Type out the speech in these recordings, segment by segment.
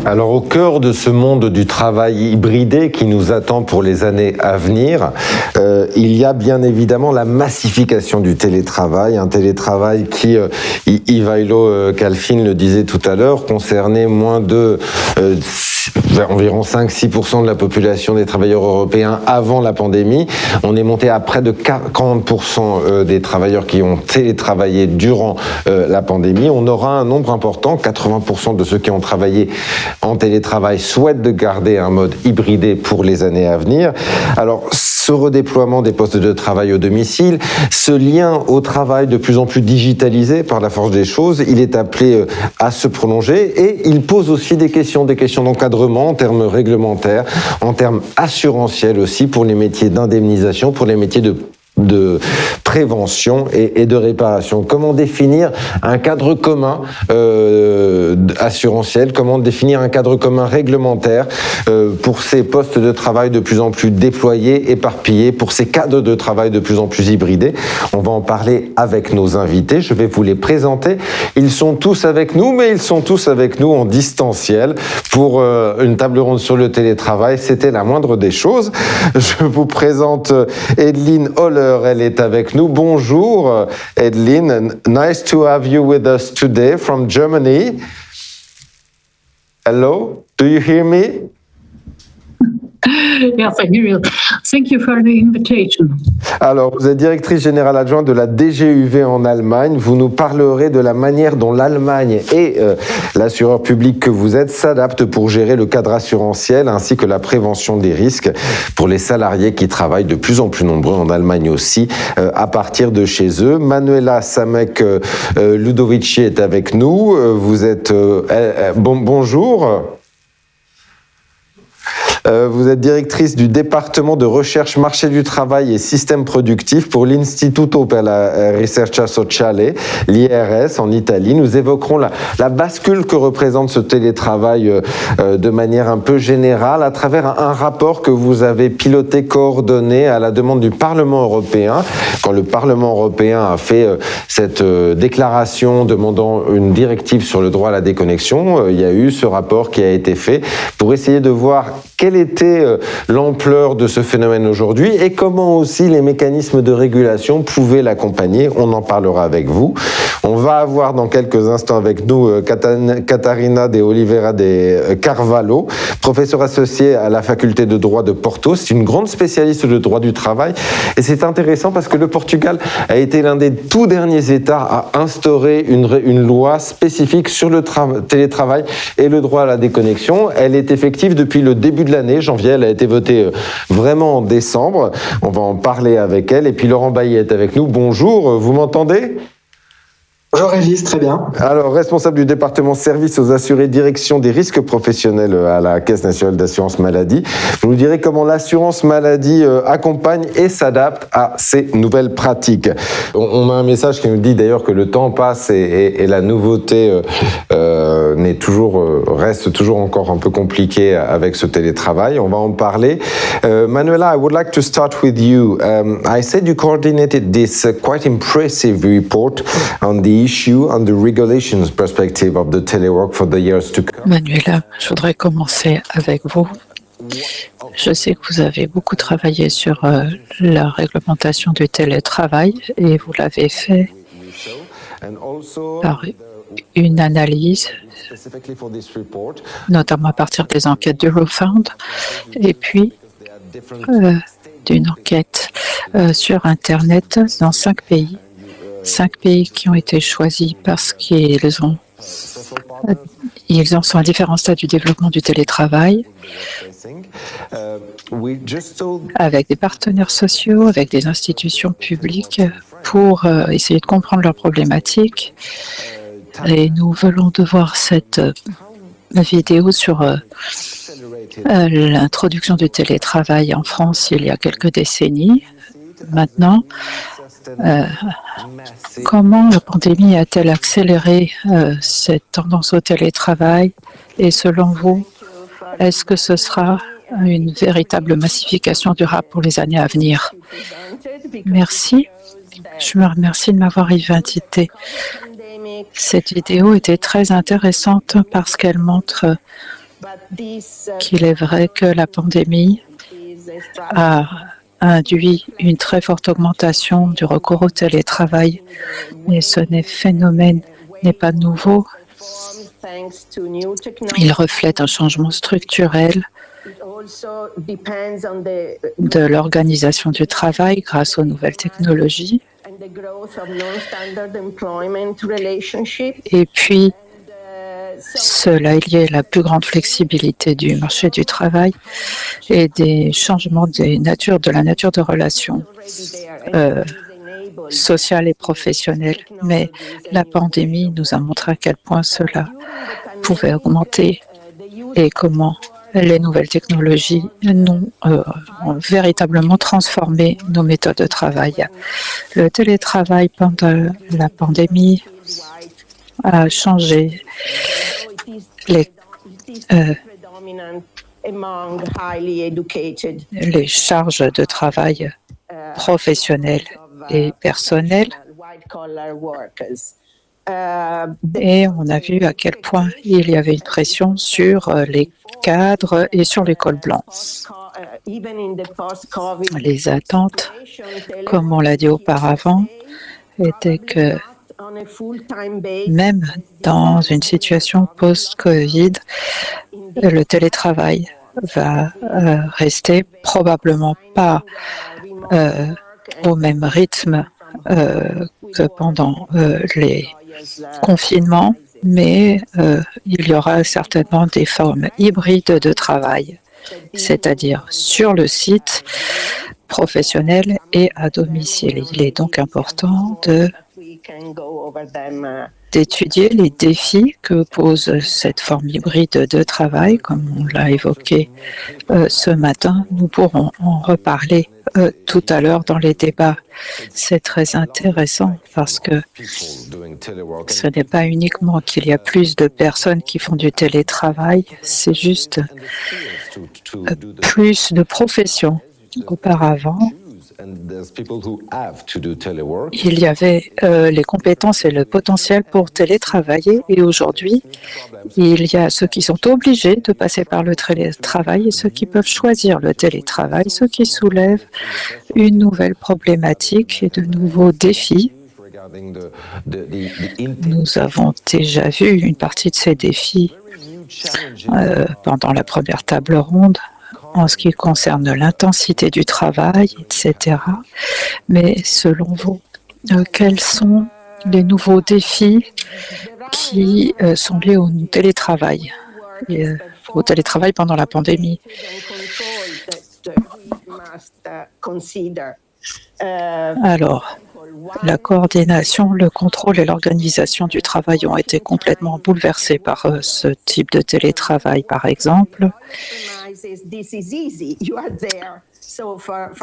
Alors au cœur de ce monde du travail hybridé qui nous attend pour les années à venir, il y a bien évidemment la massification du télétravail, un télétravail qui, Ivailo Calfin le disait tout à l'heure, concernait moins de environ 5-6% de la population des travailleurs européens avant la pandémie. On est monté à près de 40% des travailleurs qui ont télétravaillé durant la pandémie. On aura un nombre important, 80% de ceux qui ont travaillé en télétravail souhaitent de garder un mode hybridé pour les années à venir. Alors, ce redéploiement des postes de travail au domicile, ce lien au travail de plus en plus digitalisé par la force des choses, il est appelé à se prolonger et il pose aussi des questions d'encadrement en termes réglementaires, en termes assurantiels aussi pour les métiers d'indemnisation, pour les métiers de prévention et de réparation. Comment définir un cadre commun assurantiel, comment définir un cadre commun réglementaire pour ces postes de travail de plus en plus déployés, éparpillés, pour ces cadres de travail de plus en plus hybridés. On va en parler avec nos invités. Je vais vous les présenter. Ils sont tous avec nous, mais ils sont tous avec nous en distanciel pour une table ronde sur le télétravail. C'était la moindre des choses. Je vous présente Edeline Holler. Elle est avec nous. Bonjour, Edeline. Nice to have you with us today from Germany. Hello, do you hear me? Yes, I hear you. Thank you for the invitation. Alors, vous êtes directrice générale adjointe de la DGUV en Allemagne. Vous nous parlerez de la manière dont l'Allemagne et l'assureur public que vous êtes s'adaptent pour gérer le cadre assurantiel ainsi que la prévention des risques pour les salariés qui travaillent de plus en plus nombreux en Allemagne aussi à partir de chez eux. Manuela Samek Ludovici est avec nous. Vous êtes bonjour. Vous êtes directrice du département de recherche marché du travail et système productif pour l'Istituto per la Ricerca Sociale, l'IRS en Italie. Nous évoquerons la bascule que représente ce télétravail de manière un peu générale à travers un rapport que vous avez piloté, coordonné à la demande du Parlement européen. Quand le Parlement européen a fait cette déclaration demandant une directive sur le droit à la déconnexion, il y a eu ce rapport qui a été fait pour essayer de voir quelle était l'ampleur de ce phénomène aujourd'hui et comment aussi les mécanismes de régulation pouvaient l'accompagner. On en parlera avec vous. On va avoir dans quelques instants avec nous Catarina de Oliveira de Carvalho, professeure associée à la faculté de droit de Porto. C'est une grande spécialiste de droit du travail et c'est intéressant parce que le Portugal a été l'un des tout derniers États à instaurer une loi spécifique sur le télétravail et le droit à la déconnexion. Elle est effective depuis le début de l'année, janvier, elle a été votée vraiment en décembre. On va en parler avec elle. Et puis Laurent Bailly est avec nous. Bonjour, vous m'entendez ? Bonjour Régis, très bien. Alors, responsable du département service aux assurés, direction des risques professionnels à la Caisse nationale d'assurance maladie. Vous nous direz comment l'assurance maladie accompagne et s'adapte à ces nouvelles pratiques. On a un message qui nous dit d'ailleurs que le temps passe et la nouveauté reste toujours encore un peu compliquée avec ce télétravail. On va en parler. Manuela, I would like to start with you. I said you coordinated this quite impressive report on the issue on the regulations perspective of the telework for the years to come. Manuela, je voudrais commencer avec vous. Je sais que vous avez beaucoup travaillé sur la réglementation du télétravail et vous l'avez fait par une analyse, notamment à partir des enquêtes d'Eurofound, et puis d'une enquête sur Internet dans 5 pays. 5 pays qui ont été choisis parce qu'ils en sont à différents stades du développement du télétravail, avec des partenaires sociaux, avec des institutions publiques pour essayer de comprendre leurs problématiques. Et nous venons de voir cette vidéo sur l'introduction du télétravail en France il y a quelques décennies. Maintenant, comment la pandémie a-t-elle accéléré cette tendance au télétravail? Et selon vous, est-ce que ce sera une véritable massification durable pour les années à venir? Merci. Je me remercie de m'avoir invité. Cette vidéo était très intéressante parce qu'elle montre qu'il est vrai que la pandémie a induit une très forte augmentation du recours au télétravail, mais ce phénomène n'est pas nouveau. Il reflète un changement structurel de l'organisation du travail grâce aux nouvelles technologies. Et puis, cela est lié à la plus grande flexibilité du marché du travail et des changements de la nature de relations sociales et professionnelles. Mais la pandémie nous a montré à quel point cela pouvait augmenter et comment les nouvelles technologies ont véritablement transformé nos méthodes de travail. Le télétravail pendant la pandémie a changé les charges de travail professionnelles et personnelles. Et on a vu à quel point il y avait une pression sur les cadres et sur les cols blancs. Les attentes, comme on l'a dit auparavant, étaient que même dans une situation post-Covid, le télétravail va rester probablement pas au même rythme que pendant les confinements, mais il y aura certainement des formes hybrides de travail, c'est-à-dire sur le site professionnel et à domicile. Il est donc important d'étudier les défis que pose cette forme hybride de travail, comme on l'a évoqué ce matin. Nous pourrons en reparler tout à l'heure dans les débats. C'est très intéressant parce que ce n'est pas uniquement qu'il y a plus de personnes qui font du télétravail, c'est juste plus de professions. Auparavant, il y avait les compétences et le potentiel pour télétravailler et aujourd'hui, il y a ceux qui sont obligés de passer par le télétravail et ceux qui peuvent choisir le télétravail, ce qui soulève une nouvelle problématique et de nouveaux défis. Nous avons déjà vu une partie de ces défis pendant la première table ronde en ce qui concerne l'intensité du travail, etc. Mais selon vous, quels sont les nouveaux défis qui sont liés au télétravail, pendant la pandémie? Alors, la coordination, le contrôle et l'organisation du travail ont été complètement bouleversés par ce type de télétravail, par exemple.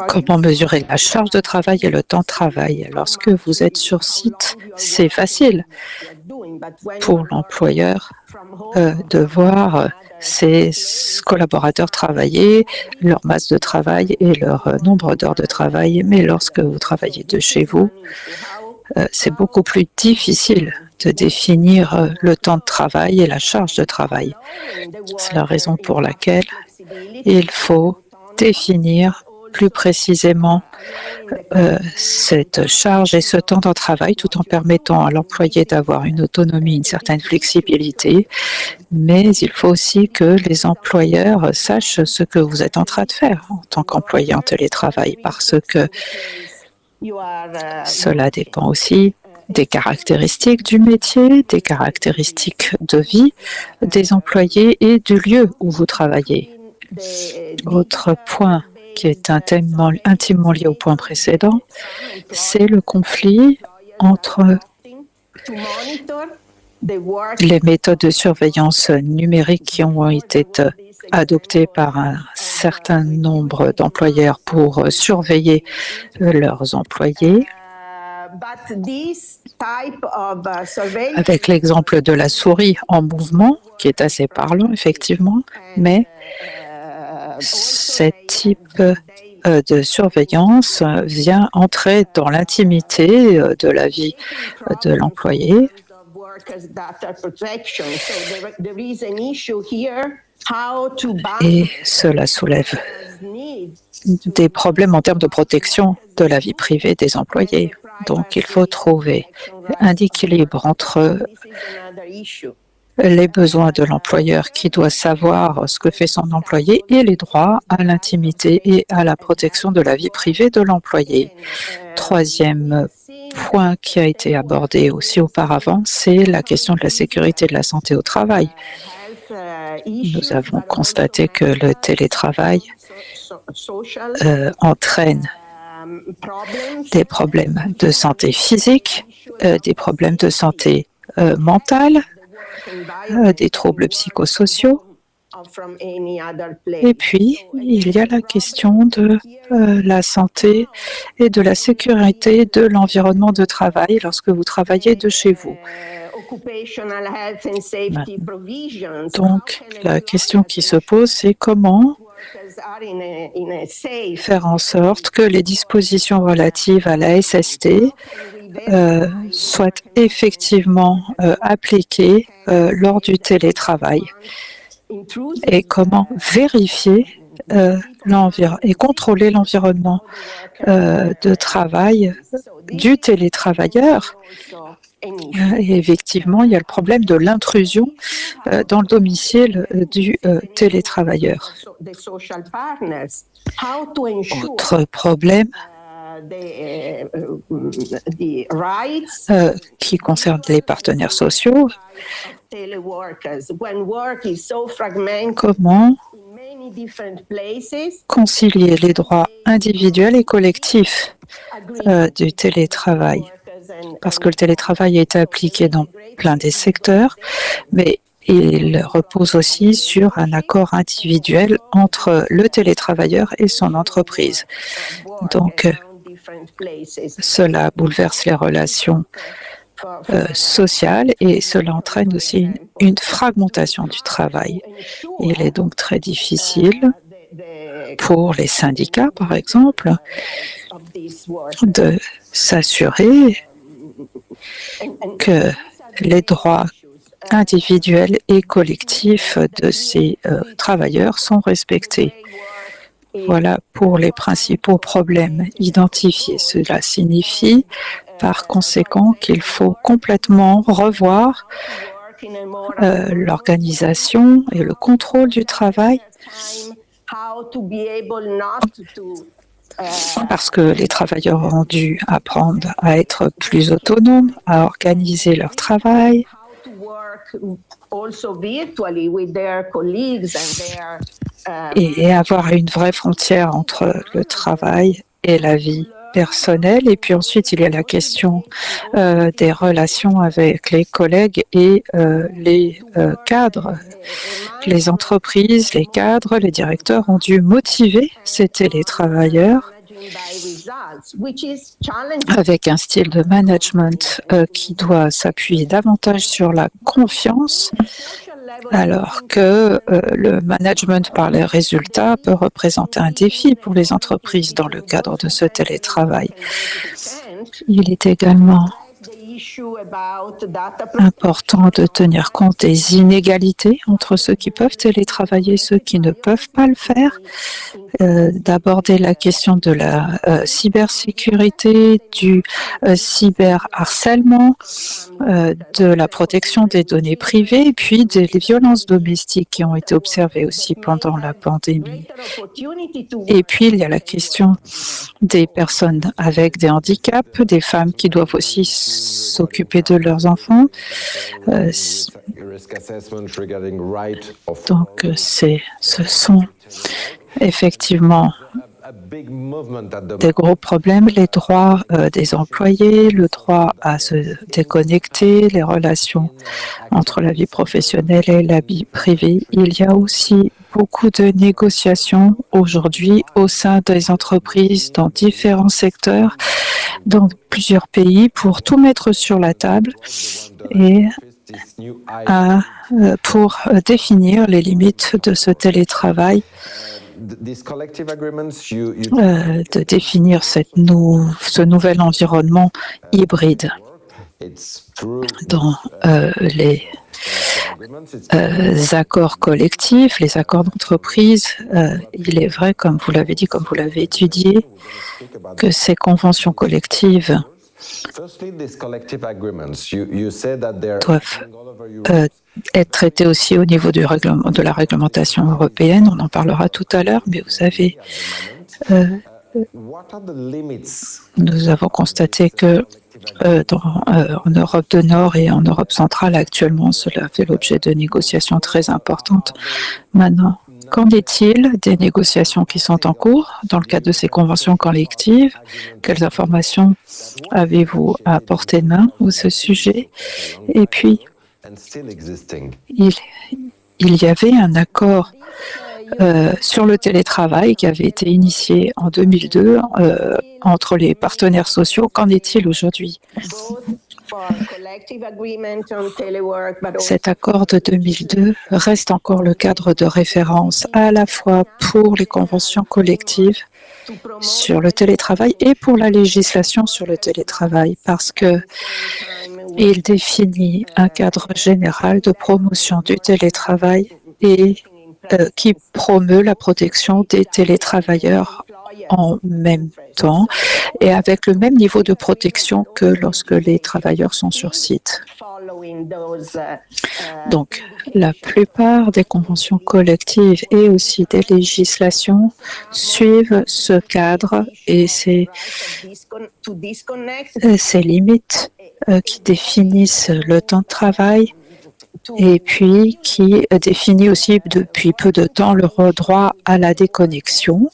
Comment mesurer la charge de travail et le temps de travail? Lorsque vous êtes sur site, c'est facile pour l'employeur de voir ses collaborateurs travailler, leur masse de travail et leur nombre d'heures de travail. Mais lorsque vous travaillez de chez vous, c'est beaucoup plus difficile de définir le temps de travail et la charge de travail. C'est la raison pour laquelle il faut définir plus précisément cette charge et ce temps de travail tout en permettant à l'employé d'avoir une autonomie, une certaine flexibilité. Mais il faut aussi que les employeurs sachent ce que vous êtes en train de faire en tant qu'employé en télétravail parce que cela dépend aussi des caractéristiques du métier, des caractéristiques de vie des employés et du lieu où vous travaillez. Autre point qui est intimement lié au point précédent, c'est le conflit entre les méthodes de surveillance numérique qui ont été adoptées par un certain nombre d'employeurs pour surveiller leurs employés. Avec l'exemple de la souris en mouvement, qui est assez parlant, effectivement, mais ce type de surveillance vient entrer dans l'intimité de la vie de l'employé Et cela soulève des problèmes en termes de protection de la vie privée des employés. Donc, il faut trouver un équilibre entre les besoins de l'employeur qui doit savoir ce que fait son employé et les droits à l'intimité et à la protection de la vie privée de l'employé. Troisième point qui a été abordé aussi auparavant, c'est la question de la sécurité et de la santé au travail. Nous avons constaté que le télétravail entraîne des problèmes de santé physique, des problèmes de santé mentale, des troubles psychosociaux. Et puis, il y a la question de la santé et de la sécurité de l'environnement de travail lorsque vous travaillez de chez vous. Donc, la question qui se pose, c'est comment faire en sorte que les dispositions relatives à la SST soient effectivement appliquées lors du télétravail et comment vérifier et contrôler l'environnement de travail du télétravailleur. Et effectivement, il y a le problème de l'intrusion dans le domicile du télétravailleur. Autre problème qui concerne les partenaires sociaux, comment concilier les droits individuels et collectifs du télétravail, parce que le télétravail est appliqué dans plein des secteurs, mais il repose aussi sur un accord individuel entre le télétravailleur et son entreprise. Donc, cela bouleverse les relations sociales et cela entraîne aussi une fragmentation du travail. Il est donc très difficile pour les syndicats, par exemple, de s'assurer que les droits individuels et collectifs de ces travailleurs sont respectés. Voilà pour les principaux problèmes identifiés. Cela signifie par conséquent qu'il faut complètement revoir l'organisation et le contrôle du travail, parce que les travailleurs ont dû apprendre à être plus autonomes, à organiser leur travail, et avoir une vraie frontière entre le travail et la vie personnelle. Et puis ensuite, il y a la question des relations avec les collègues et les cadres. Les entreprises, les cadres, les directeurs ont dû motiver ces télétravailleurs avec un style de management qui doit s'appuyer davantage sur la confiance, alors que le management par les résultats peut représenter un défi pour les entreprises dans le cadre de ce télétravail. Il est également important de tenir compte des inégalités entre ceux qui peuvent télétravailler et ceux qui ne peuvent pas le faire, d'aborder la question de la cybersécurité, du cyberharcèlement, de la protection des données privées, et puis des violences domestiques qui ont été observées aussi pendant la pandémie. Et puis, il y a la question des personnes avec des handicaps, des femmes qui doivent aussi s'occuper de leurs enfants. Donc, ce sont effectivement des gros problèmes, les droits des employés, le droit à se déconnecter, les relations entre la vie professionnelle et la vie privée. Il y a aussi beaucoup de négociations aujourd'hui au sein des entreprises dans différents secteurs, dans plusieurs pays, pour tout mettre sur la table et pour définir les limites de ce télétravail, de définir ce nouvel environnement hybride. dans les accords collectifs, les accords d'entreprise. Il est vrai, comme vous l'avez dit, comme vous l'avez étudié, que ces conventions collectives doivent être traitées aussi au niveau de la réglementation européenne. On en parlera tout à l'heure, mais vous avez nous avons constaté que en Europe du Nord et en Europe centrale actuellement, cela fait l'objet de négociations très importantes. Maintenant, qu'en est-il des négociations qui sont en cours dans le cadre de ces conventions collectives? Quelles informations avez-vous à portée de main à ce sujet? Et puis, il y avait un accord sur le télétravail qui avait été initié en 2002 entre les partenaires sociaux. Qu'en est-il aujourd'hui? Cet accord de 2002 reste encore le cadre de référence à la fois pour les conventions collectives sur le télétravail et pour la législation sur le télétravail, parce que il définit un cadre général de promotion du télétravail et qui promeut la protection des télétravailleurs en même temps et avec le même niveau de protection que lorsque les travailleurs sont sur site. Donc, la plupart des conventions collectives et aussi des législations suivent ce cadre et ces limites qui définissent le temps de travail et puis qui définit aussi depuis peu de temps le droit à la déconnexion.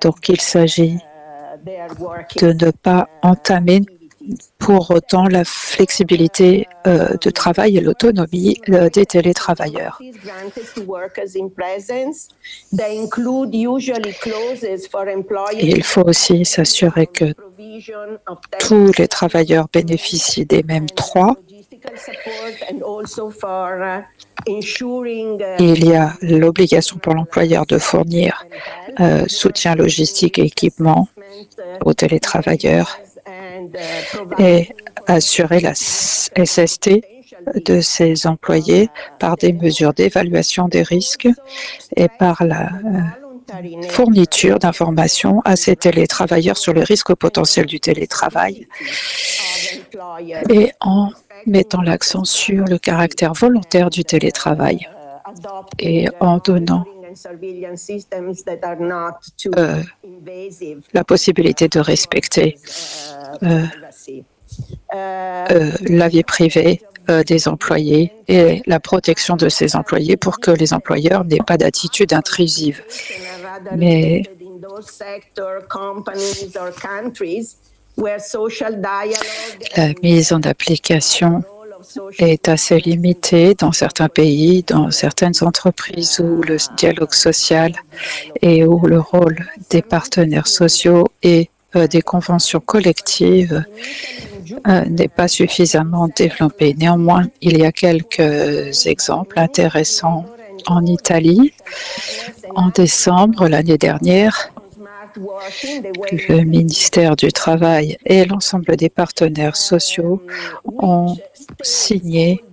Donc il s'agit de ne pas entamer pour autant la flexibilité de travail et l'autonomie des télétravailleurs. Et il faut aussi s'assurer que tous les travailleurs bénéficient des mêmes droits. Il y a l'obligation pour l'employeur de fournir soutien logistique et équipement aux télétravailleurs et assurer la SST de ses employés par des mesures d'évaluation des risques et par la fourniture d'informations à ces télétravailleurs sur les risques potentiels du télétravail et en mettant l'accent sur le caractère volontaire du télétravail et en donnant la possibilité de respecter la vie privée des employés et la protection de ces employés pour que les employeurs n'aient pas d'attitude intrusive. Mais la mise en application est assez limitée dans certains pays, dans certaines entreprises où le dialogue social et où le rôle des partenaires sociaux et des conventions collectives n'est pas suffisamment développé. Néanmoins, il y a quelques exemples intéressants en Italie. En décembre l'année dernière, le ministère du Travail et l'ensemble des partenaires sociaux ont signé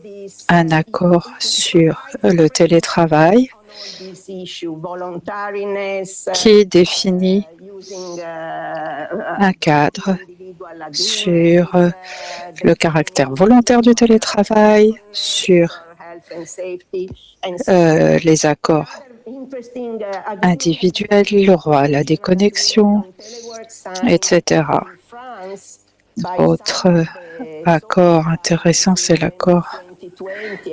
un accord sur le télétravail qui définit un cadre sur le caractère volontaire du télétravail, sur les accords individuels, le droit à la déconnexion, etc. Autre accord intéressant, c'est l'accord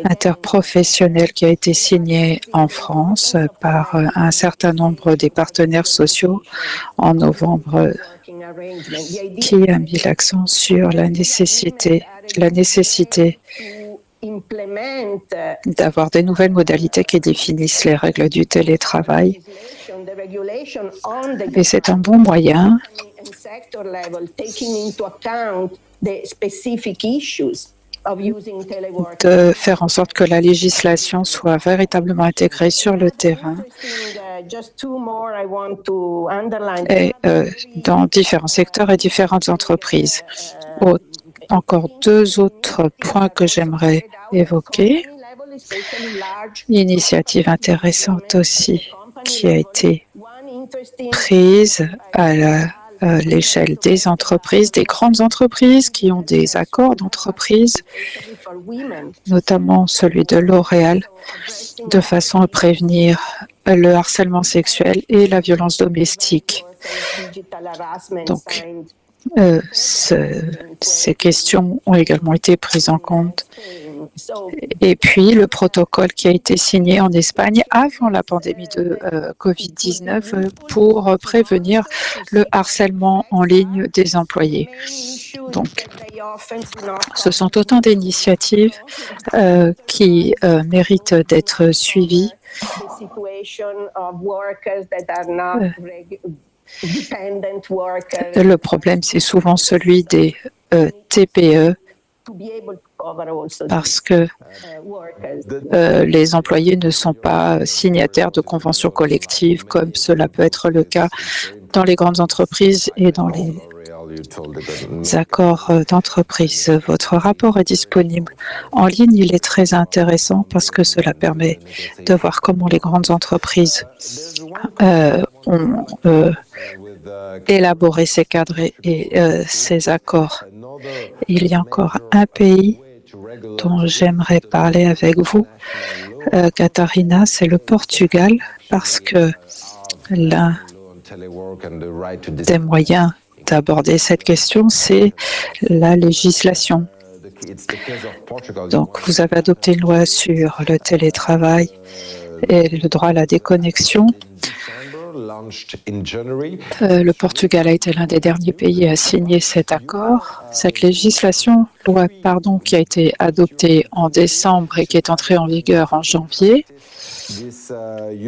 interprofessionnel qui a été signé en France par un certain nombre des partenaires sociaux en novembre, qui a mis l'accent sur la nécessité d'avoir des nouvelles modalités qui définissent les règles du télétravail. Et c'est un bon moyen de faire en sorte que la législation soit véritablement intégrée sur le terrain et dans différents secteurs et différentes entreprises. Encore deux autres points que j'aimerais évoquer. Initiative intéressante aussi qui a été prise à l'échelle des entreprises, des grandes entreprises qui ont des accords d'entreprise, notamment celui de L'Oréal, de façon à prévenir le harcèlement sexuel et la violence domestique. Donc, ces questions ont également été prises en compte. Et puis, le protocole qui a été signé en Espagne avant la pandémie de Covid-19 pour prévenir le harcèlement en ligne des employés. Donc, ce sont autant d'initiatives qui méritent d'être suivies. Le problème, c'est souvent celui des TPE parce que les employés ne sont pas signataires de conventions collectives comme cela peut être le cas dans les grandes entreprises et dans les accords d'entreprise. Votre rapport est disponible en ligne. Il est très intéressant parce que cela permet de voir comment les grandes entreprises ont élaboré ces cadres et ces accords. Il y a encore un pays dont j'aimerais parler avec vous, Katharina, c'est le Portugal, parce que l'un des moyens d'aborder cette question, c'est la législation. Donc, vous avez adopté une loi sur le télétravail et le droit à la déconnexion. Le Portugal a été l'un des derniers pays à signer cet accord. Cette loi qui a été adoptée en décembre et qui est entrée en vigueur en janvier.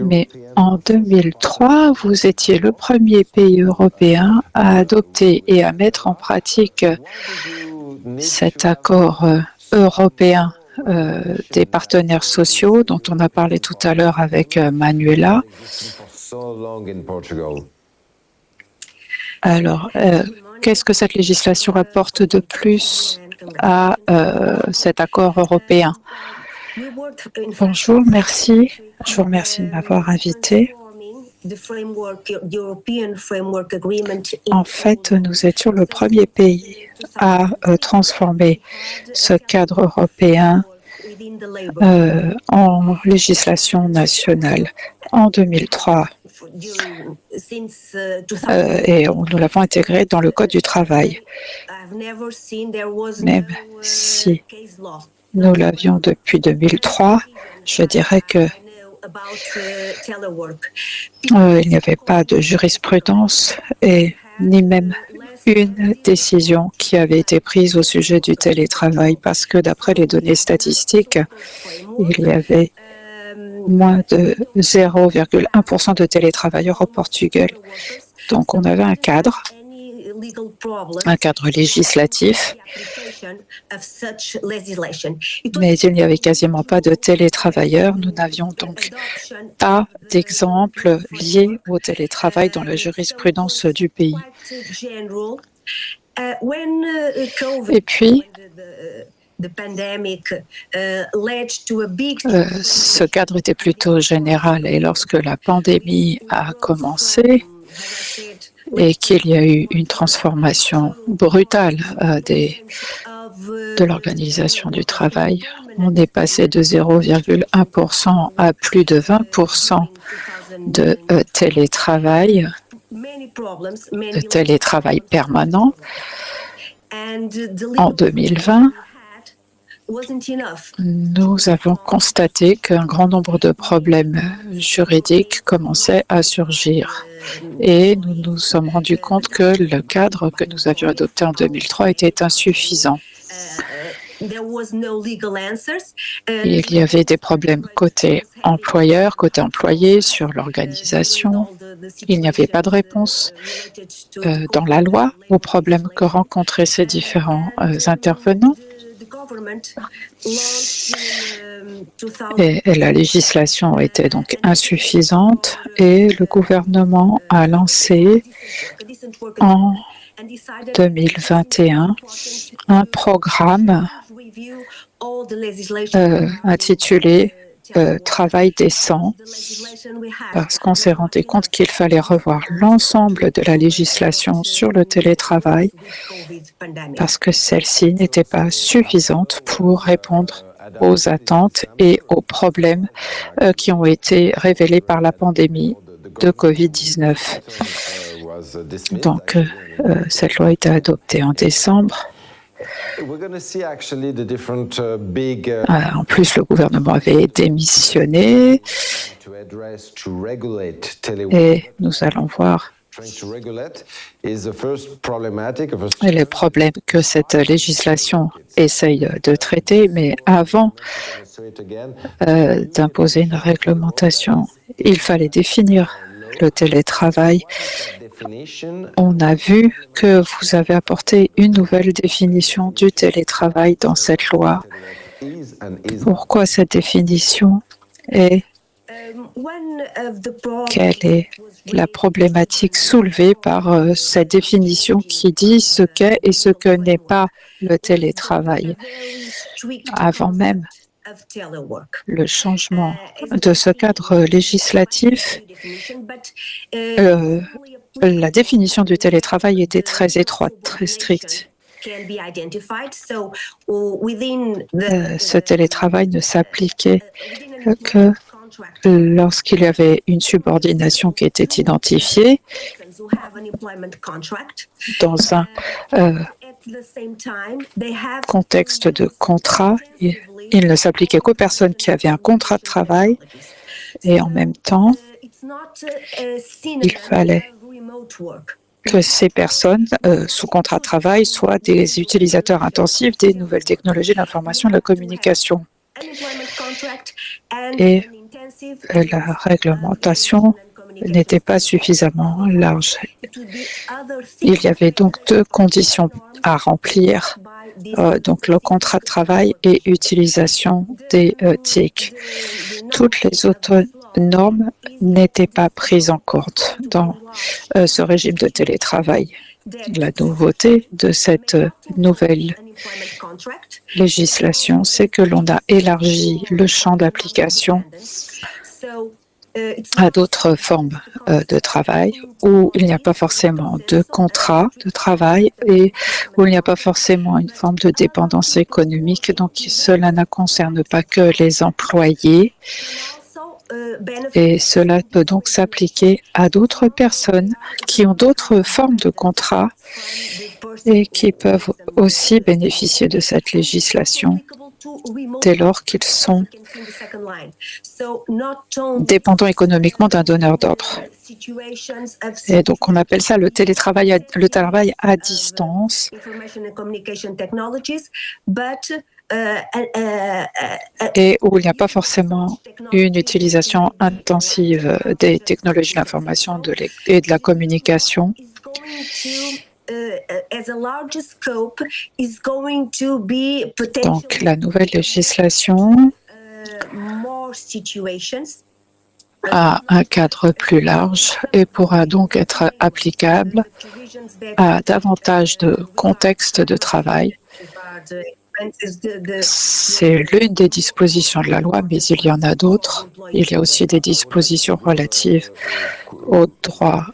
Mais en 2003, vous étiez le premier pays européen à adopter et à mettre en pratique cet accord européen des partenaires sociaux dont on a parlé tout à l'heure avec Manuela. Alors, qu'est-ce que cette législation apporte de plus à cet accord européen? Bonjour, merci. Je vous remercie de m'avoir invité. En fait, nous étions le premier pays à transformer ce cadre européen en législation nationale en 2003. Et nous l'avons intégré dans le Code du travail. Même si nous l'avions depuis 2003, je dirais que il n'y avait pas de jurisprudence et ni même une décision qui avait été prise au sujet du télétravail parce que d'après les données statistiques, il y avait moins de 0,1% de télétravailleurs au Portugal. Donc on avait un cadre législatif, mais il n'y avait quasiment pas de télétravailleurs. Nous n'avions donc pas d'exemple lié au télétravail dans la jurisprudence du pays. Et puis, ce cadre était plutôt général et lorsque la pandémie a commencé, et qu'il y a eu une transformation brutale de l'organisation du travail. On est passé de 0,1% à plus de 20% de télétravail permanent. En 2020, nous avons constaté qu'un grand nombre de problèmes juridiques commençaient à surgir. Et nous nous sommes rendus compte que le cadre que nous avions adopté en 2003 était insuffisant. Il y avait des problèmes côté employeur, côté employé, sur l'organisation. Il n'y avait pas de réponse dans la loi aux problèmes que rencontraient ces différents intervenants. Et la législation était donc insuffisante et le gouvernement a lancé en 2021 un programme intitulé Travail décent, parce qu'on s'est rendu compte qu'il fallait revoir l'ensemble de la législation sur le télétravail, parce que celle-ci n'était pas suffisante pour répondre aux attentes et aux problèmes qui ont été révélés par la pandémie de COVID-19. Donc, cette loi a été adoptée en décembre. En plus, le gouvernement avait démissionné et nous allons voir les problèmes que cette législation essaye de traiter, mais avant d'imposer une réglementation, il fallait définir le télétravail. On a vu que vous avez apporté une nouvelle définition du télétravail dans cette loi. Pourquoi cette définition et quelle est la problématique soulevée par cette définition qui dit ce qu'est et ce que n'est pas le télétravail? Avant même le changement de ce cadre législatif, la définition du télétravail était très étroite, très stricte. Ce télétravail ne s'appliquait que lorsqu'il y avait une subordination qui était identifiée dans un contexte de contrat. Il ne s'appliquait qu'aux personnes qui avaient un contrat de travail et en même temps, il fallait que ces personnes sous contrat de travail soient des utilisateurs intensifs des nouvelles technologies de l'information et de la communication. Et la réglementation n'était pas suffisamment large. Il y avait donc deux conditions à remplir, donc le contrat de travail et utilisation des TIC. Toutes les autres normes n'étaient pas prises en compte dans ce régime de télétravail. La nouveauté de cette nouvelle législation, c'est que l'on a élargi le champ d'application à d'autres formes de travail où il n'y a pas forcément de contrat de travail et où il n'y a pas forcément une forme de dépendance économique. Donc, cela ne concerne pas que les employés et cela peut donc s'appliquer à d'autres personnes qui ont d'autres formes de contrat et qui peuvent aussi bénéficier de cette législation dès lors qu'ils sont dépendants économiquement d'un donneur d'ordre. Et donc, on appelle ça le travail à distance. Et où il n'y a pas forcément une utilisation intensive des technologies de l'information et de la communication. Donc, la nouvelle législation a un cadre plus large et pourra donc être applicable à davantage de contextes de travail. C'est l'une des dispositions de la loi, mais il y en a d'autres. Il y a aussi des dispositions relatives aux droits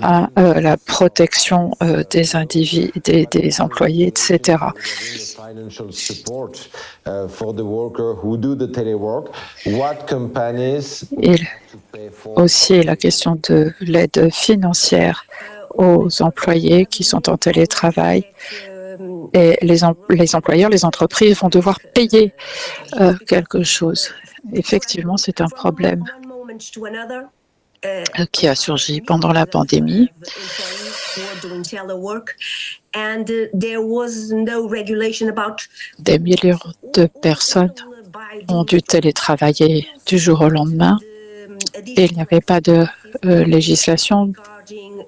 à la protection des individus, des employés, etc. Il aussi la question de l'aide financière aux employés qui sont en télétravail. Et les employeurs, les entreprises vont devoir payer quelque chose. Effectivement, c'est un problème qui a surgi pendant la pandémie. Des millions de personnes ont dû télétravailler du jour au lendemain et il n'y avait pas de législation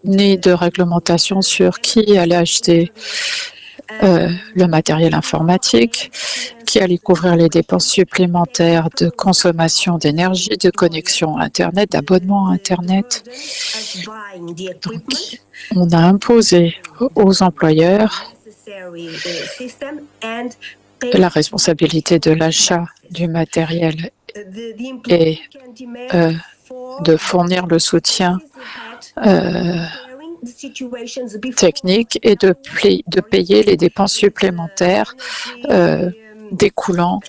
ni de réglementation sur qui allait acheter le matériel informatique, qui allait couvrir les dépenses supplémentaires de consommation d'énergie, de connexion Internet, d'abonnement Internet. Donc, on a imposé aux employeurs la responsabilité de l'achat du matériel et de fournir le soutien technique et de payer les dépenses supplémentaires découlant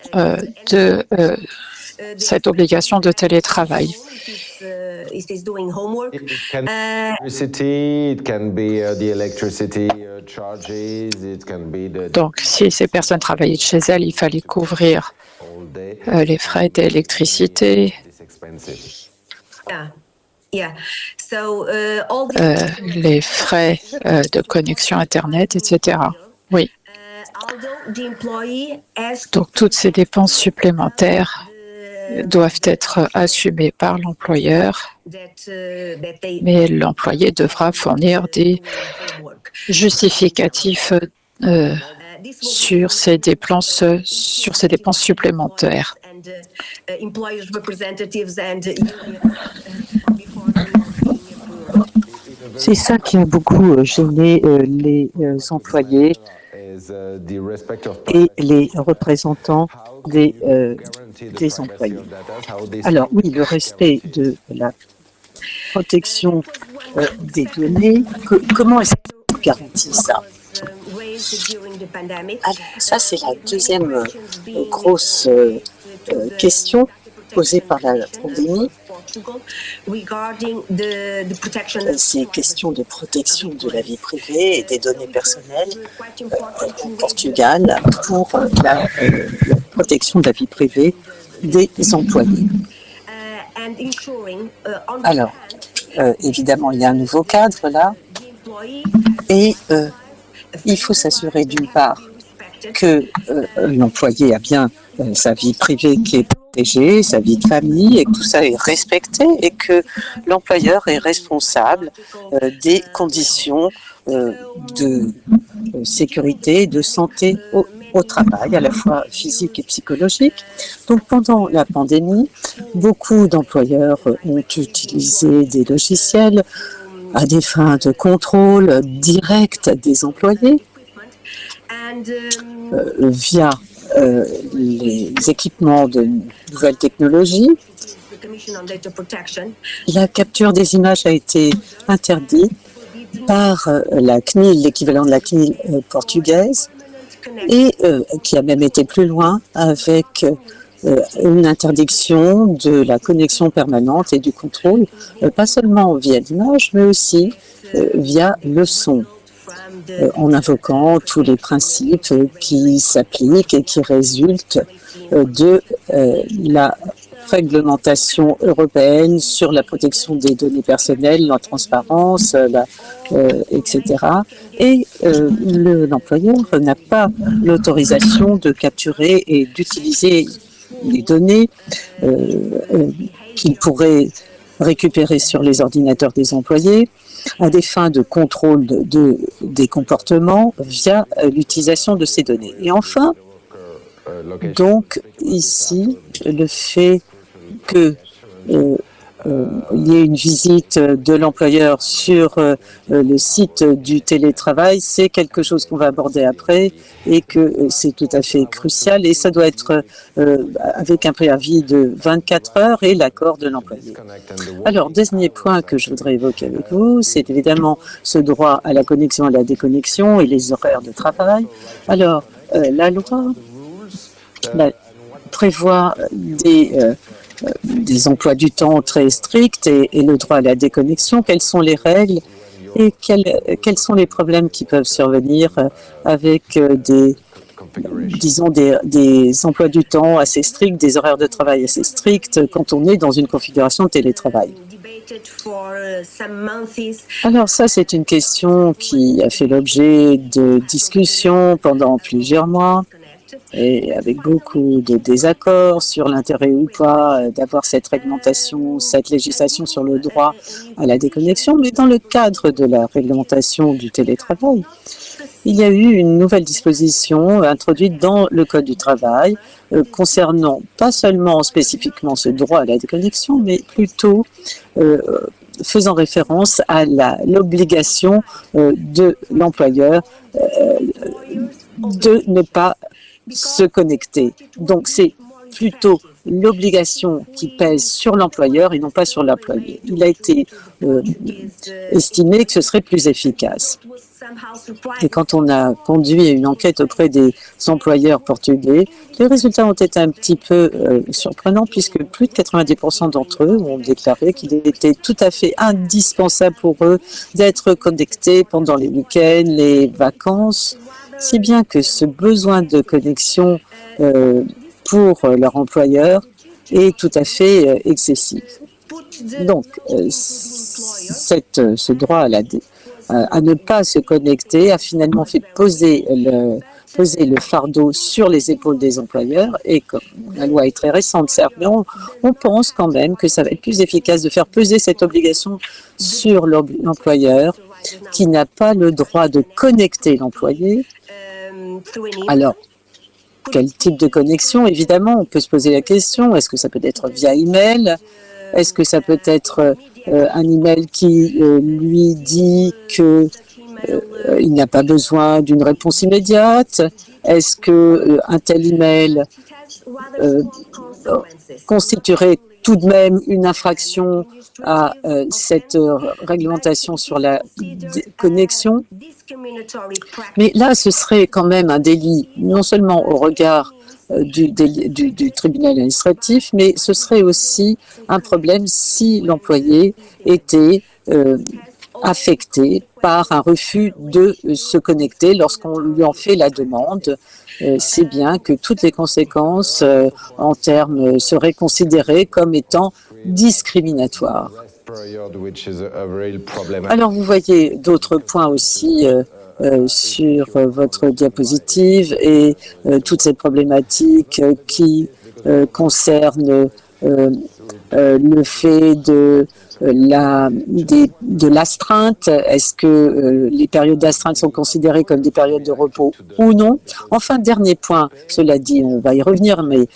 de cette obligation de télétravail. It can be electricity, it can be the electricity charges, it can be the Donc, si ces personnes travaillaient de chez elles, il fallait couvrir whole day. les frais d'électricité, It's expensive. les frais de connexion Internet, etc. Oui. Donc, toutes ces dépenses supplémentaires doivent être assumées par l'employeur, mais l'employé devra fournir des justificatifs sur ces dépenses supplémentaires. C'est ça qui a beaucoup gêné les employés et les représentants des employés. Alors oui, le respect de la protection des données, comment est-ce qu'on garantit ça? Alors, ça, c'est la deuxième grosse question posée par la pandémie. Ces questions de protection de la vie privée et des données personnelles au Portugal pour la protection de la vie privée des employés. Alors, évidemment, il y a un nouveau cadre là et il faut s'assurer d'une part que l'employé a bien sa vie privée qui est protégée, sa vie de famille, et que tout ça est respecté et que l'employeur est responsable des conditions de sécurité, de santé au travail, à la fois physique et psychologique. Donc pendant la pandémie, beaucoup d'employeurs ont utilisé des logiciels à des fins de contrôle direct des employés via les équipements de nouvelles technologies. La capture des images a été interdite par la CNIL, l'équivalent de la CNIL portugaise, et qui a même été plus loin avec une interdiction de la connexion permanente et du contrôle, pas seulement via l'image, mais aussi via le son, en invoquant tous les principes qui s'appliquent et qui résultent de la réglementation européenne sur la protection des données personnelles, la transparence, etc. Et l'employeur n'a pas l'autorisation de capturer et d'utiliser les données qu'il pourrait récupérer sur les ordinateurs des employés à des fins de contrôle des comportements via l'utilisation de ces données. Et enfin, donc ici, le fait que il y ait une visite de l'employeur sur le site du télétravail, c'est quelque chose qu'on va aborder après et que c'est tout à fait crucial et ça doit être avec un préavis de 24 heures et l'accord de l'employé. Alors, dernier point que je voudrais évoquer avec vous, c'est évidemment ce droit à la connexion et à la déconnexion et les horaires de travail. Alors, la loi prévoit des emplois du temps très stricts et le droit à la déconnexion. Quelles sont les règles et quels sont les problèmes qui peuvent survenir avec des emplois du temps assez stricts, des horaires de travail assez stricts quand on est dans une configuration de télétravail? Alors ça, c'est une question qui a fait l'objet de discussions pendant plusieurs mois. et avec beaucoup de désaccords sur l'intérêt ou pas d'avoir cette réglementation, cette législation sur le droit à la déconnexion. Mais dans le cadre de la réglementation du télétravail, il y a eu une nouvelle disposition introduite dans le Code du travail concernant pas seulement spécifiquement ce droit à la déconnexion, mais plutôt faisant référence à l'obligation de l'employeur de ne pas se connecter. Donc, c'est plutôt l'obligation qui pèse sur l'employeur et non pas sur l'employé. Il a été estimé que ce serait plus efficace. Et quand on a conduit une enquête auprès des employeurs portugais, les résultats ont été un petit peu surprenants puisque plus de 90% d'entre eux ont déclaré qu'il était tout à fait indispensable pour eux d'être connectés pendant les week-ends, les vacances, si bien que ce besoin de connexion pour leur employeur est tout à fait excessif. Donc, ce droit à ne pas se connecter a finalement fait poser le fardeau sur les épaules des employeurs et comme la loi est très récente, certes, mais on pense quand même que ça va être plus efficace de faire peser cette obligation sur l'employeur qui n'a pas le droit de connecter l'employé. Alors, quel type de connexion? Évidemment, on peut se poser la question, est-ce que ça peut être via email? Est-ce que ça peut être un email qui lui dit qu'il n'a pas besoin d'une réponse immédiate? Est-ce qu'un tel email constituerait tout de même une infraction à cette réglementation sur la connexion? Mais là, ce serait quand même un délit, non seulement au regard du tribunal administratif, mais ce serait aussi un problème si l'employé était affecté par un refus de se connecter lorsqu'on lui en fait la demande. C'est bien que toutes les conséquences en termes seraient considérées comme étant discriminatoires. Alors, vous voyez d'autres points aussi sur votre diapositive et toutes ces problématiques qui concernent le fait de l'astreinte. Est-ce que les périodes d'astreinte sont considérées comme des périodes de repos ou non? Enfin, dernier point, cela dit, on va y revenir, mais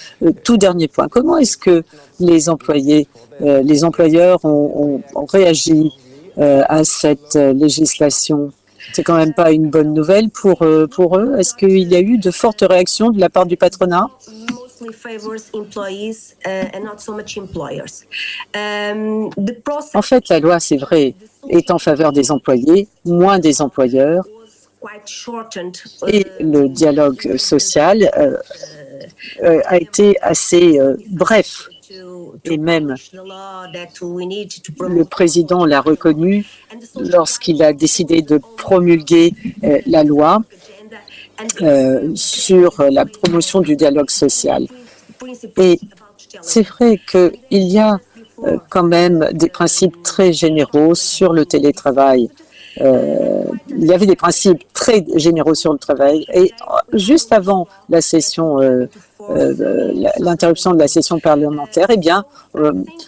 tout dernier point, comment est-ce que les employeurs ont réagi à cette législation? C'est quand même pas une bonne nouvelle pour eux. Est-ce qu'il y a eu de fortes réactions de la part du patronat? En fait, la loi, c'est vrai, est en faveur des employés, moins des employeurs. Et le dialogue social a été assez bref. Et même le président l'a reconnu lorsqu'il a décidé de promulguer la loi sur la promotion du dialogue social. Et c'est vrai qu'il y a quand même des principes très généraux sur le télétravail. Il y avait des principes très généraux sur le travail et juste avant la session, l'interruption de la session parlementaire, eh bien,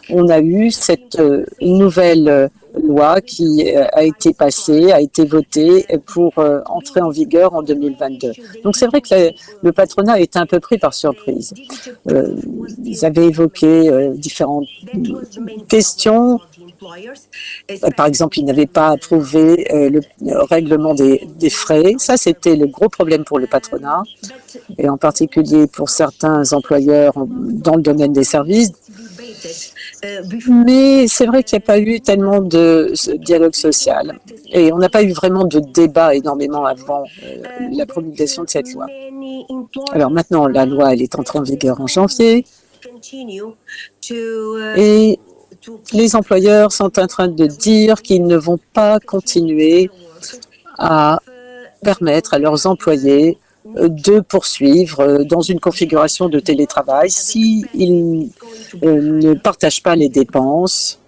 on a eu cette nouvelle loi qui a été passée, a été votée pour entrer en vigueur en 2022. Donc c'est vrai que le patronat est un peu pris par surprise. Ils avaient évoqué différentes questions. Par exemple, ils n'avaient pas approuvé le règlement des frais. Ça, c'était le gros problème pour le patronat, et en particulier pour certains employeurs dans le domaine des services. Mais c'est vrai qu'il n'y a pas eu tellement de dialogue social et on n'a pas eu vraiment de débat énormément avant la promulgation de cette loi. Alors maintenant, la loi, elle est entrée en vigueur en janvier et les employeurs sont en train de dire qu'ils ne vont pas continuer à permettre à leurs employés de poursuivre dans une configuration de télétravail s'ils ne partagent pas les dépenses,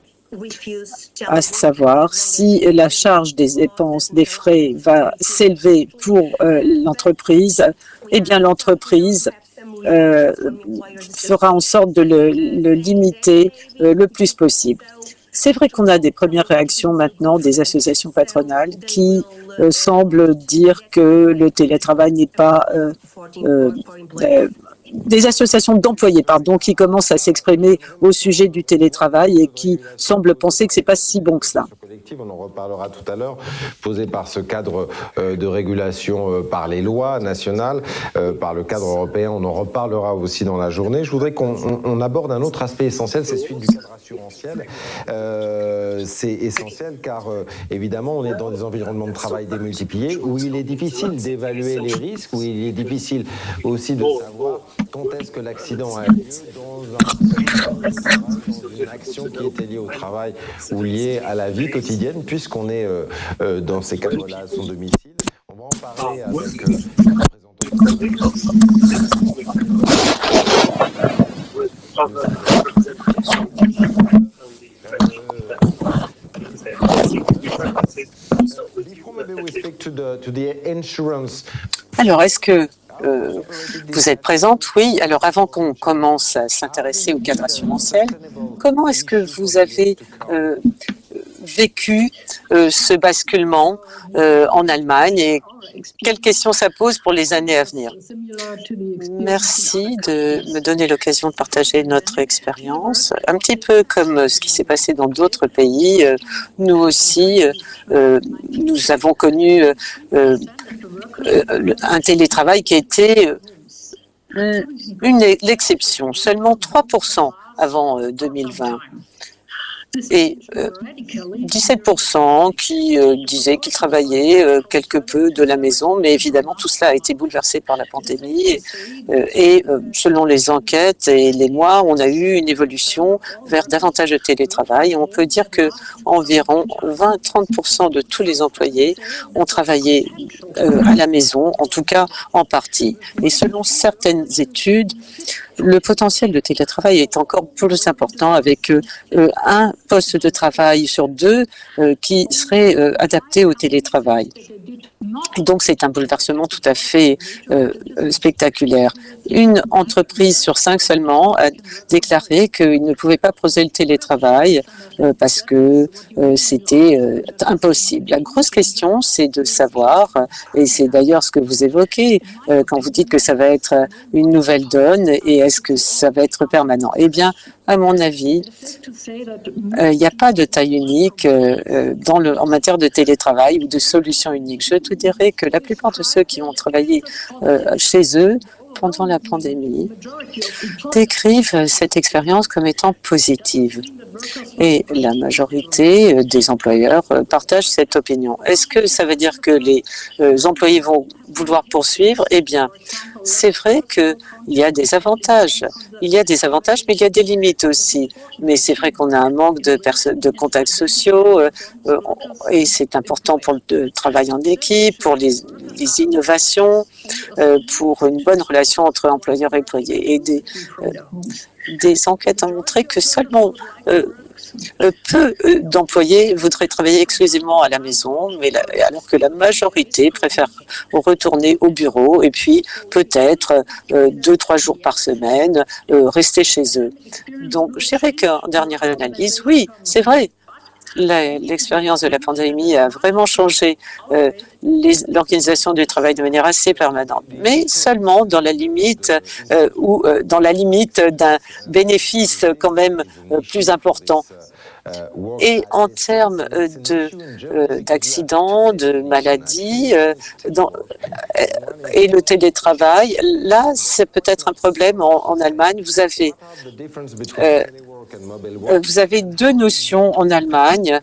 à savoir si la charge des dépenses, des frais va s'élever pour l'entreprise eh bien l'entreprise fera en sorte de le limiter le plus possible. C'est vrai qu'on a des premières réactions maintenant des associations patronales qui semblent dire que le télétravail n'est pas des associations d'employés, pardon, qui commencent à s'exprimer au sujet du télétravail et qui semblent penser que c'est pas si bon que ça. On en reparlera tout à l'heure, posé par ce cadre de régulation par les lois nationales, par le cadre européen. On en reparlera aussi dans la journée. Je voudrais qu'on aborde un autre aspect essentiel, c'est celui du cadre assurantiel. C'est essentiel car, évidemment, on est dans des environnements de travail démultipliés où il est difficile d'évaluer les risques, où il est difficile aussi de savoir quand est-ce que l'accident a lieu dans une action qui était liée au travail ou liée à la vie quotidienne, puisqu'on est dans ces cadres-là à son domicile. On va en parler avec le Alors, est-ce que vous êtes présente? Oui. Alors, avant qu'on commence à s'intéresser au cadre assurantiel, comment est-ce que vous avez vécu ce basculement en Allemagne et quelles questions ça pose pour les années à venir? Merci de me donner l'occasion de partager notre expérience. Un petit peu comme ce qui s'est passé dans d'autres pays, nous aussi, nous avons connu un télétravail qui a été l'exception, seulement 3% avant 2020. Et 17% qui disaient qu'ils travaillaient quelque peu de la maison, mais évidemment tout cela a été bouleversé par la pandémie et selon les enquêtes et les mois, on a eu une évolution vers davantage de télétravail. On peut dire que environ 20-30% de tous les employés ont travaillé à la maison, en tout cas en partie. Et selon certaines études, le potentiel de télétravail est encore plus important avec un poste de travail sur deux qui serait adapté au télétravail. Donc, c'est un bouleversement tout à fait spectaculaire. Une entreprise sur 5 seulement a déclaré qu'il ne pouvait pas proposer le télétravail parce que c'était impossible. La grosse question, c'est de savoir, et c'est d'ailleurs ce que vous évoquez quand vous dites que ça va être une nouvelle donne et est-ce que ça va être permanent? Eh bien, à mon avis, il n'y a pas de taille unique en matière de télétravail ou de solution unique. Je te dirais que la plupart de ceux qui ont travaillé chez eux pendant la pandémie décrivent cette expérience comme étant positive. Et la majorité des employeurs partagent cette opinion. Est-ce que ça veut dire que les employés vont vouloir poursuivre? Eh bien, c'est vrai qu'il y a des avantages. Il y a des avantages, mais il y a des limites aussi. Mais c'est vrai qu'on a un manque de contacts sociaux et c'est important pour le travail en équipe, pour les innovations, pour une bonne relation entre employeurs et employés. Et des enquêtes ont montré que seulement peu d'employés voudraient travailler exclusivement à la maison, alors que la majorité préfère retourner au bureau et puis peut-être 2-3 jours par semaine rester chez eux. Donc, je dirais qu'en dernière analyse, oui, c'est vrai. L'expérience de la pandémie a vraiment changé l'organisation du travail de manière assez permanente, mais seulement dans la limite d'un bénéfice quand même plus important. Et en termes d'accidents, de maladies et le télétravail, là, c'est peut-être un problème en Allemagne. Vous avez deux notions en Allemagne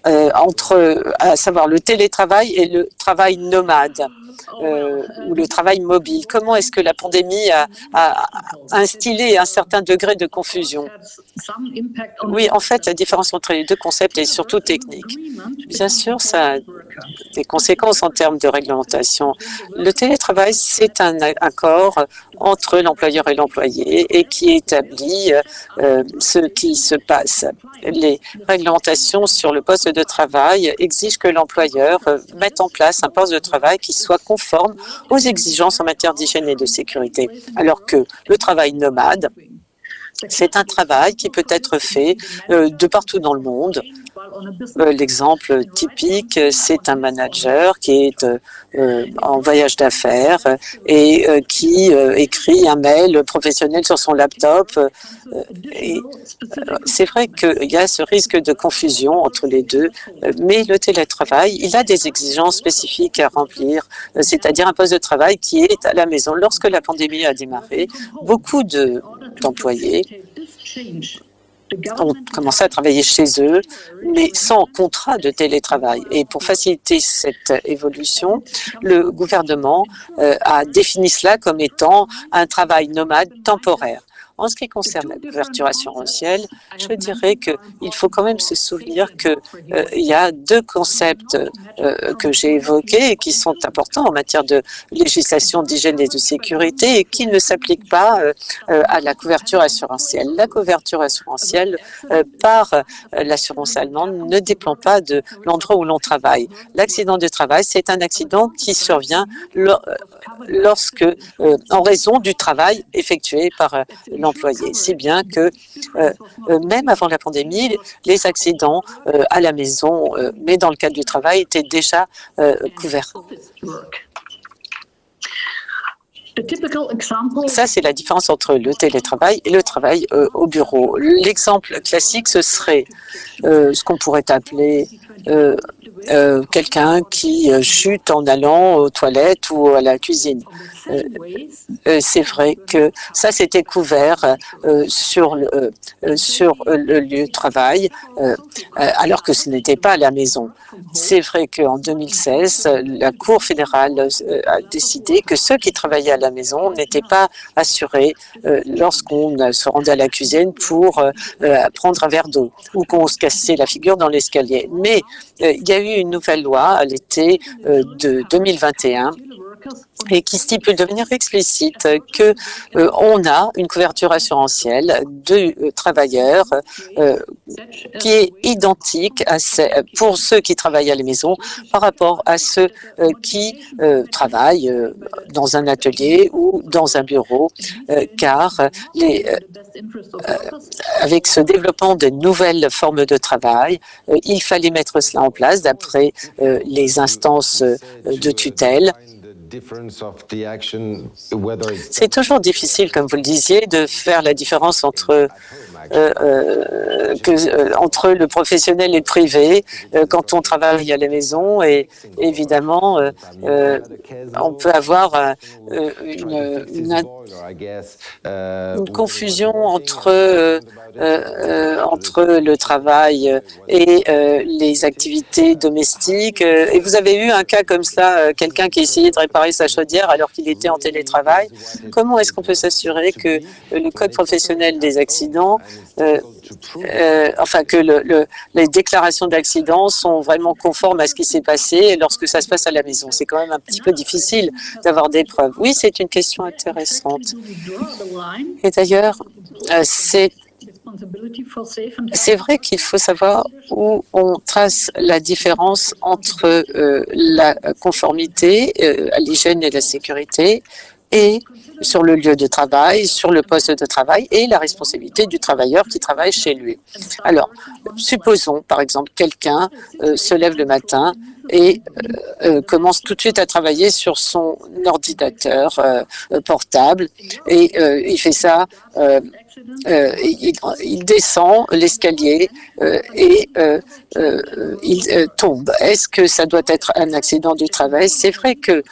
à savoir le télétravail et le travail nomade ou le travail mobile. Comment est-ce que la pandémie a instillé un certain degré de confusion? Oui, en fait, la différence entre les deux concepts est surtout technique. Bien sûr, ça a des conséquences en termes de réglementation. Le télétravail, c'est un accord entre l'employeur et l'employé et qui établit ce qui se passe. Les réglementations sur le poste de travail exigent que l'employeur mette en place un poste de travail qui soit conforme aux exigences en matière d'hygiène et de sécurité, alors que le travail nomade, c'est un travail qui peut être fait de partout dans le monde. L'exemple typique, c'est un manager qui est en voyage d'affaires et qui écrit un mail professionnel sur son laptop. C'est vrai qu'il y a ce risque de confusion entre les deux, mais le télétravail, il a des exigences spécifiques à remplir, c'est-à-dire un poste de travail qui est à la maison. Lorsque la pandémie a démarré, beaucoup d'employés ont commencé à travailler chez eux, mais sans contrat de télétravail. Et pour faciliter cette évolution, le gouvernement a défini cela comme étant un travail nomade temporaire. En ce qui concerne la couverture assurantielle, je dirais qu'il faut quand même se souvenir qu'il y a deux concepts que j'ai évoqués et qui sont importants en matière de législation d'hygiène et de sécurité et qui ne s'appliquent pas à la couverture assurantielle. La couverture assurantielle par l'assurance allemande ne dépend pas de l'endroit où l'on travaille. L'accident de travail, c'est un accident qui survient lorsque, en raison du travail effectué par l'employé, si bien que même avant la pandémie, les accidents à la maison, mais dans le cadre du travail, étaient déjà couverts. Ça, c'est la différence entre le télétravail et le travail au bureau. L'exemple classique, ce serait ce qu'on pourrait appeler quelqu'un qui chute en allant aux toilettes ou à la cuisine. C'est vrai que ça, c'était couvert sur le lieu de travail, alors que ce n'était pas à la maison. C'est vrai qu'en 2016, la Cour fédérale a décidé que ceux qui travaillaient à la maison n'étaient pas assurés lorsqu'on se rendait à la cuisine pour prendre un verre d'eau ou qu'on se cassait la figure dans l'escalier. Mais il y a eu une nouvelle loi à l'été de 2021 et qui stipule de manière explicite que on a une couverture assurantielle de travailleurs qui est identique pour ceux qui travaillent à la maison par rapport à ceux qui travaillent dans un atelier ou dans un bureau, car avec ce développement de nouvelles formes de travail, il fallait mettre cela en place d'après les instances de tutelle. C'est toujours difficile, comme vous le disiez, de faire la différence entre le professionnel et le privé quand on travaille à la maison, et évidemment on peut avoir une confusion entre le travail et les activités domestiques. Et vous avez eu un cas comme ça, quelqu'un qui essayait de réparer sa chaudière alors qu'il était en télétravail. Comment est-ce qu'on peut s'assurer que le code professionnel des accidents, que les déclarations d'accidents sont vraiment conformes à ce qui s'est passé lorsque ça se passe à la maison? C'est quand même un petit peu difficile d'avoir des preuves. Oui, c'est une question intéressante. Et d'ailleurs, c'est vrai qu'il faut savoir où on trace la différence entre la conformité à l'hygiène et la sécurité et sur le lieu de travail, sur le poste de travail et la responsabilité du travailleur qui travaille chez lui. Alors, supposons par exemple quelqu'un se lève le matin et commence tout de suite à travailler sur son ordinateur portable et il fait ça, il descend l'escalier et il tombe. Est-ce que ça doit être un accident du travail? C'est vrai que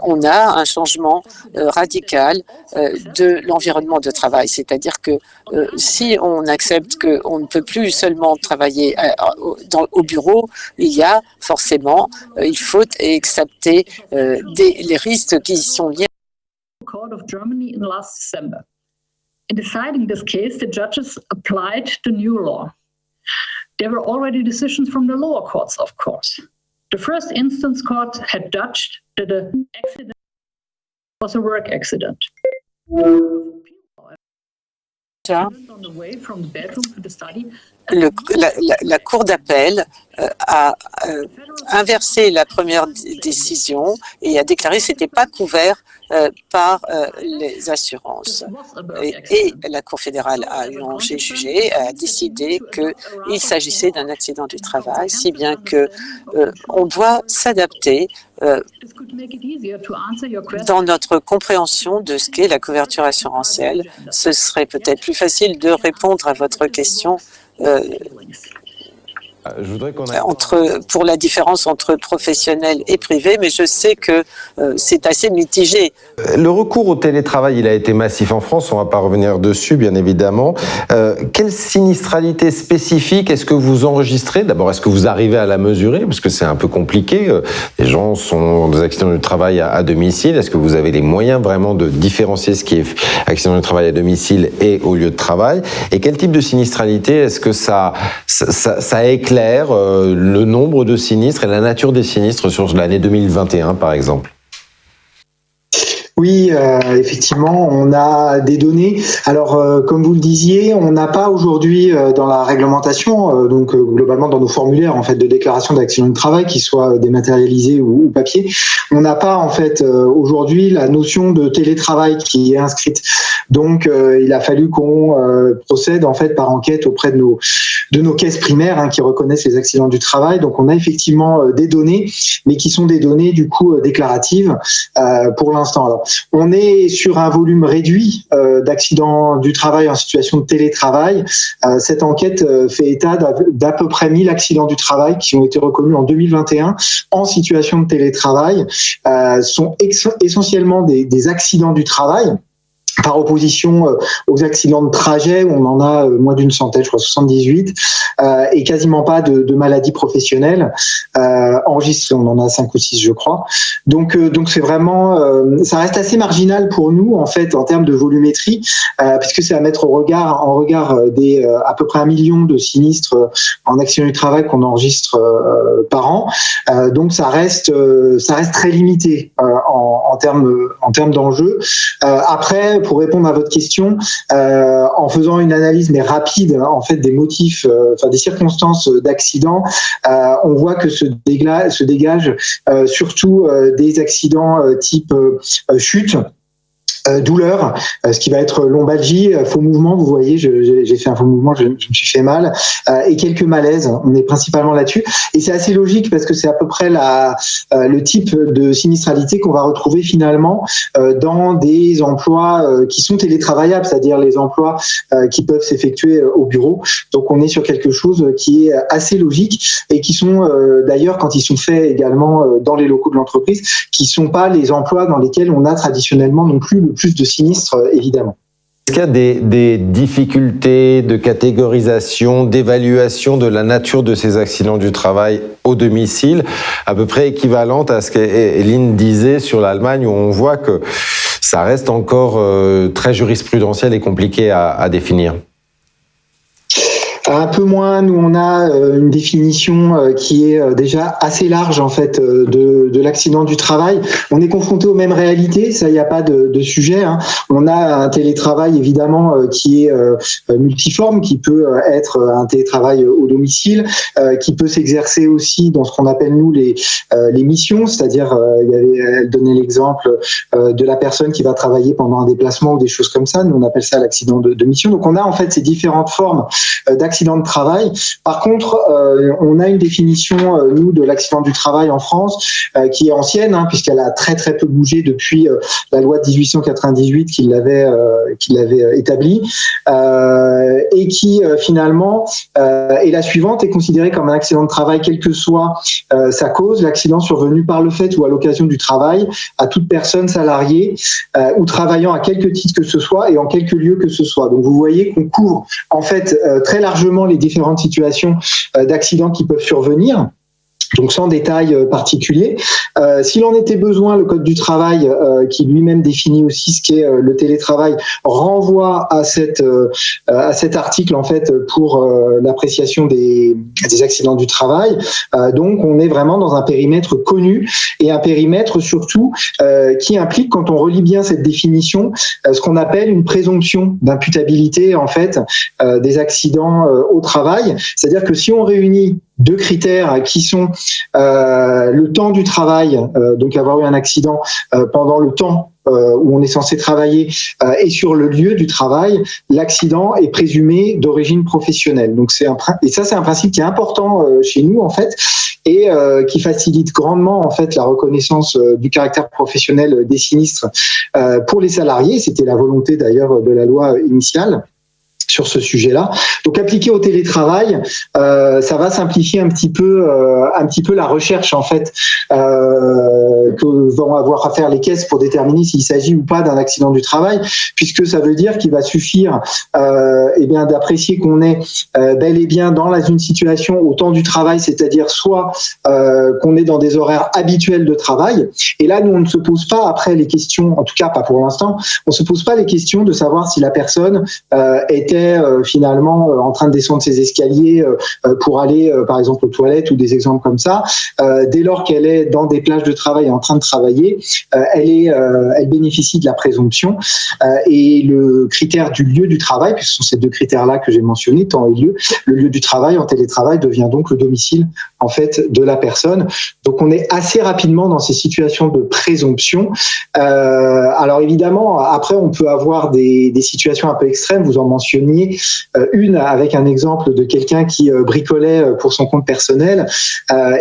on a un changement radical de l'environnement de travail, c'est-à-dire que si on accepte qu'on ne peut plus seulement travailler au bureau, il y a forcément, il faut accepter les risques qui sont liés. Court of Germany in last December. In deciding this case, the judges applied the new law. There were already decisions from the lower courts, of course. The first instance court had judged that the accident was a work accident. La Cour d'appel a inversé la première décision et a déclaré que ce n'était pas couvert par les assurances. Et la Cour fédérale a jugé, a décidé qu'il s'agissait d'un accident du travail, si bien que on doit s'adapter dans notre compréhension de ce qu'est la couverture assurantielle. Ce serait peut-être plus facile de répondre à votre question pour la différence entre professionnel et privé, mais je sais que c'est assez mitigé. Le recours au télétravail, il a été massif en France, on ne va pas revenir dessus, bien évidemment. Quelle sinistralité spécifique est-ce que vous enregistrez? D'abord, est-ce que vous arrivez à la mesurer? Parce que c'est un peu compliqué. Les gens sont dans des accidents du travail à domicile. Est-ce que vous avez les moyens vraiment de différencier ce qui est accident du travail à domicile et au lieu de travail? Et quel type de sinistralité est-ce que ça éclaire le nombre de sinistres et la nature des sinistres sur l'année 2021, par exemple? Oui, effectivement, on a des données. Alors, comme vous le disiez, on n'a pas aujourd'hui dans la réglementation, donc globalement dans nos formulaires en fait de déclaration d'accident de travail, qui soient dématérialisés ou papier, on n'a pas en fait aujourd'hui la notion de télétravail qui est inscrite. Donc, il a fallu qu'on procède en fait par enquête auprès de nos caisses primaires qui reconnaissent les accidents du travail. Donc, on a effectivement des données, mais qui sont des données du coup déclaratives pour l'instant. Alors, on est sur un volume réduit d'accidents du travail en situation de télétravail. Cette enquête fait état d'à peu près 1000 accidents du travail qui ont été reconnus en 2021 en situation de télétravail. Sont essentiellement des accidents du travail, par opposition aux accidents de trajet, où on en a moins d'une centaine, je crois 78, et quasiment pas de maladies professionnelles enregistrées. On en a 5 ou 6, je crois. Donc c'est vraiment, ça reste assez marginal pour nous en fait en termes de volumétrie, puisque c'est à mettre en regard des à peu près 1 million de sinistres en accident du travail qu'on enregistre par an. Donc ça reste très limité en termes d'enjeux. Après, pour répondre à votre question, en faisant une analyse mais rapide en fait des motifs, des circonstances d'accident, on voit que se dégagent surtout des accidents type chute, douleur, ce qui va être lombalgie, faux mouvement, vous voyez, j'ai fait un faux mouvement, je me suis fait mal, et quelques malaises, on est principalement là-dessus, et c'est assez logique parce que c'est à peu près le type de sinistralité qu'on va retrouver finalement dans des emplois qui sont télétravaillables, c'est-à-dire les emplois qui peuvent s'effectuer au bureau. Donc on est sur quelque chose qui est assez logique et qui sont d'ailleurs, quand ils sont faits également dans les locaux de l'entreprise, qui sont pas les emplois dans lesquels on a traditionnellement non plus le plus de sinistres, évidemment. Est-ce qu'il y a des difficultés de catégorisation, d'évaluation de la nature de ces accidents du travail au domicile, à peu près équivalente à ce qu'Eline disait sur l'Allemagne, où on voit que ça reste encore très jurisprudentiel et compliqué à définir? Un peu moins, nous on a une définition qui est déjà assez large en fait de l'accident du travail. On est confronté aux mêmes réalités, ça il n'y a pas de sujet. On a un télétravail évidemment qui est multiforme, qui peut être un télétravail au domicile, qui peut s'exercer aussi dans ce qu'on appelle nous les missions, c'est-à-dire elle donnait l'exemple de la personne qui va travailler pendant un déplacement ou des choses comme ça. Nous on appelle ça l'accident de mission. Donc on a en fait ces différentes formes d'accident de travail. Par contre, on a une définition, nous, de l'accident du travail en France qui est ancienne, puisqu'elle a très très peu bougé depuis la loi de 1898 qui l'avait établie, et qui finalement est la suivante, est considérée comme un accident de travail, quelle que soit sa cause, l'accident survenu par le fait ou à l'occasion du travail à toute personne salariée ou travaillant à quelque titre que ce soit et en quelque lieu que ce soit. Donc vous voyez qu'on couvre en fait très largement les différentes situations d'accidents qui peuvent survenir. Donc sans détail particulier. S'il en était besoin, le Code du travail, qui lui-même définit aussi ce qu'est le télétravail, renvoie à cet article en fait pour l'appréciation des accidents du travail. Donc on est vraiment dans un périmètre connu et un périmètre surtout qui implique, quand on relit bien cette définition, ce qu'on appelle une présomption d'imputabilité en fait des accidents au travail. C'est-à-dire que si on réunit deux critères qui sont le temps du travail, donc avoir eu un accident pendant le temps où on est censé travailler, et sur le lieu du travail, l'accident est présumé d'origine professionnelle. Donc c'est un principe qui est important chez nous en fait, et qui facilite grandement en fait la reconnaissance du caractère professionnel des sinistres pour les salariés. C'était la volonté d'ailleurs de la loi initiale sur ce sujet-là. Donc appliqué au télétravail, ça va simplifier un petit peu la recherche en fait que vont avoir à faire les caisses pour déterminer s'il s'agit ou pas d'un accident du travail, puisque ça veut dire qu'il va suffire d'apprécier qu'on est bel et bien dans une situation au temps du travail, c'est-à-dire soit qu'on est dans des horaires habituels de travail, et là nous on ne se pose pas après les questions, en tout cas pas pour l'instant, on se pose pas les questions de savoir si la personne était finalement en train de descendre ses escaliers pour aller par exemple aux toilettes ou des exemples comme ça. Dès lors qu'elle est dans des plages de travail en train de travailler, elle bénéficie de la présomption, et le critère du lieu du travail, puisque ce sont ces deux critères-là que j'ai mentionnés, temps et lieu, le lieu du travail en télétravail devient donc le domicile en fait de la personne. Donc on est assez rapidement dans ces situations de présomption. Alors évidemment, après on peut avoir des situations un peu extrêmes, vous en mentionnez une avec un exemple de quelqu'un qui bricolait pour son compte personnel,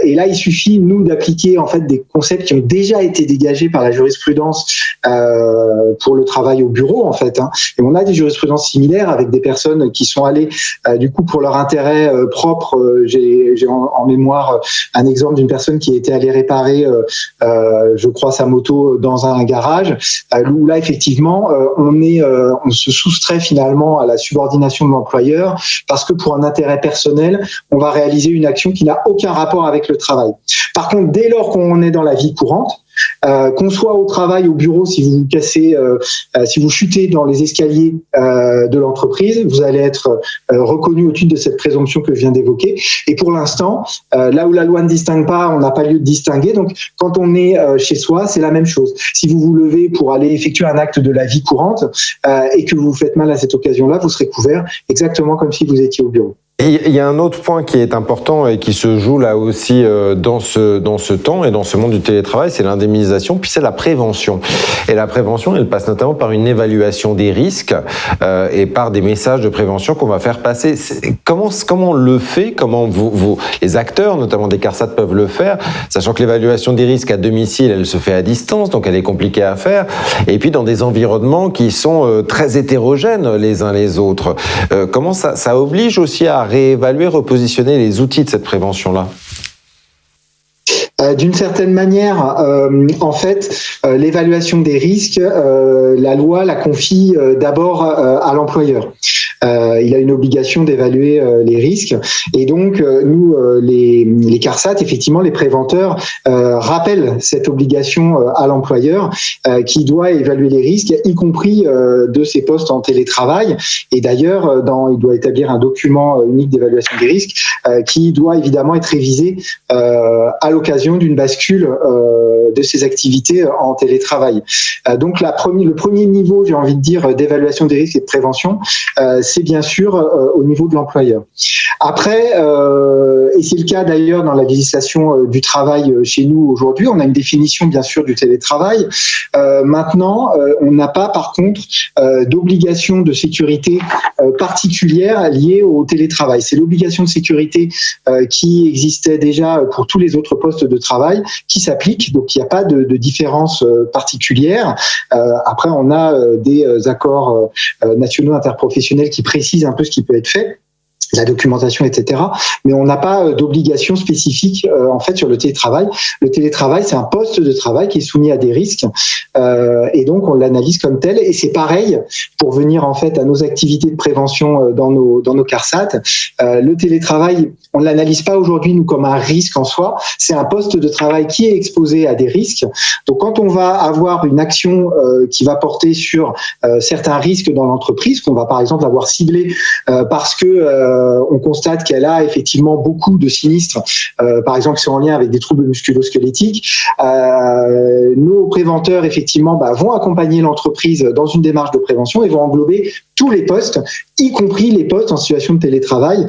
et là il suffit nous d'appliquer en fait des concepts qui ont déjà été dégagés par la jurisprudence pour le travail au bureau en fait, hein. Et on a des jurisprudences similaires avec des personnes qui sont allées du coup pour leur intérêt propre. J'ai en mémoire un exemple d'une personne qui était allée réparer je crois sa moto dans un garage, où là effectivement on se soustrait finalement à la subordination de l'employeur, parce que pour un intérêt personnel, on va réaliser une action qui n'a aucun rapport avec le travail. Par contre, dès lors qu'on est dans la vie courante, qu'on soit au travail, au bureau, si vous vous cassez, si vous chutez dans les escaliers de l'entreprise, vous allez être reconnu au titre de cette présomption que je viens d'évoquer. Et pour l'instant, là où la loi ne distingue pas, on n'a pas lieu de distinguer. Donc, quand on est chez soi, c'est la même chose. Si vous vous levez pour aller effectuer un acte de la vie courante et que vous vous faites mal à cette occasion-là, vous serez couvert exactement comme si vous étiez au bureau. Il y a un autre point qui est important et qui se joue là aussi dans ce temps et dans ce monde du télétravail, c'est l'indemnisation, puis c'est la prévention. Et la prévention, elle passe notamment par une évaluation des risques et par des messages de prévention qu'on va faire passer. Comment on le fait? Comment les acteurs, notamment des CARSAT, peuvent le faire, sachant que l'évaluation des risques à domicile, elle se fait à distance, donc elle est compliquée à faire, et puis dans des environnements qui sont très hétérogènes les uns les autres. Comment ça oblige aussi à réévaluer, repositionner les outils de cette prévention-là? D'une certaine manière, en fait, l'évaluation des risques, la loi la confie d'abord à l'employeur. Il a une obligation d'évaluer les risques, et donc nous, les CARSAT, effectivement, les préventeurs, rappellent cette obligation à l'employeur qui doit évaluer les risques, y compris de ses postes en télétravail. Et d'ailleurs, il doit établir un document unique d'évaluation des risques qui doit évidemment être révisé à l'occasion d'une bascule de ces activités en télétravail. Donc le premier niveau, j'ai envie de dire, d'évaluation des risques et de prévention, c'est bien sûr au niveau de l'employeur. Après, et c'est le cas d'ailleurs dans la législation du travail chez nous aujourd'hui, on a une définition bien sûr du télétravail. Maintenant, on n'a pas par contre d'obligation de sécurité particulière liée au télétravail. C'est l'obligation de sécurité qui existait déjà pour tous les autres postes de travail qui s'applique, donc il n'y a pas de différence particulière. Après, on a des accords nationaux interprofessionnels qui précisent un peu ce qui peut être fait. la documentation, etc. Mais on n'a pas d'obligation spécifique en fait sur le télétravail. Le télétravail, c'est un poste de travail qui est soumis à des risques et donc on l'analyse comme tel. Et c'est pareil pour venir en fait à nos activités de prévention dans nos CARSAT. Le télétravail, on ne l'analyse pas aujourd'hui nous comme un risque en soi. C'est un poste de travail qui est exposé à des risques. Donc quand on va avoir une action qui va porter sur certains risques dans l'entreprise, qu'on va par exemple avoir ciblé parce que on constate qu'elle a effectivement beaucoup de sinistres, par exemple qui sont en lien avec des troubles musculo-squelettiques. Nos préventeurs effectivement vont accompagner l'entreprise dans une démarche de prévention et vont englober tous les postes, y compris les postes en situation de télétravail,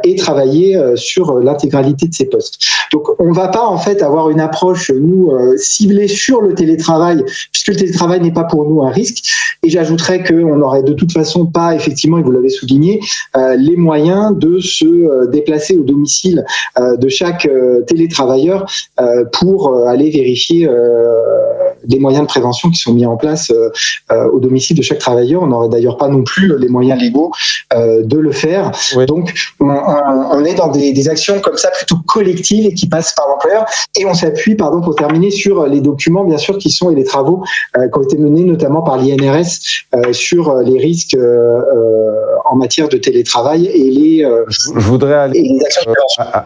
et travailler sur l'intégralité de ces postes. Donc on ne va pas en fait avoir une approche nous ciblée sur le télétravail, puisque le télétravail n'est pas pour nous un risque. Et j'ajouterais qu'on n'aurait de toute façon pas, effectivement, et vous l'avez souligné, les moyens de se déplacer au domicile de chaque télétravailleur pour aller vérifier les moyens de prévention qui sont mis en place au domicile de chaque travailleur. On n'aurait d'ailleurs pas non plus les moyens légaux de le faire. Oui. Donc, on est dans des actions comme ça plutôt collectives et qui passent par l'employeur. Et on s'appuie, pour terminer, sur les documents, bien sûr, qui sont et les travaux qui ont été menés notamment par l'INRS sur les risques en matière de télétravail et les. Je voudrais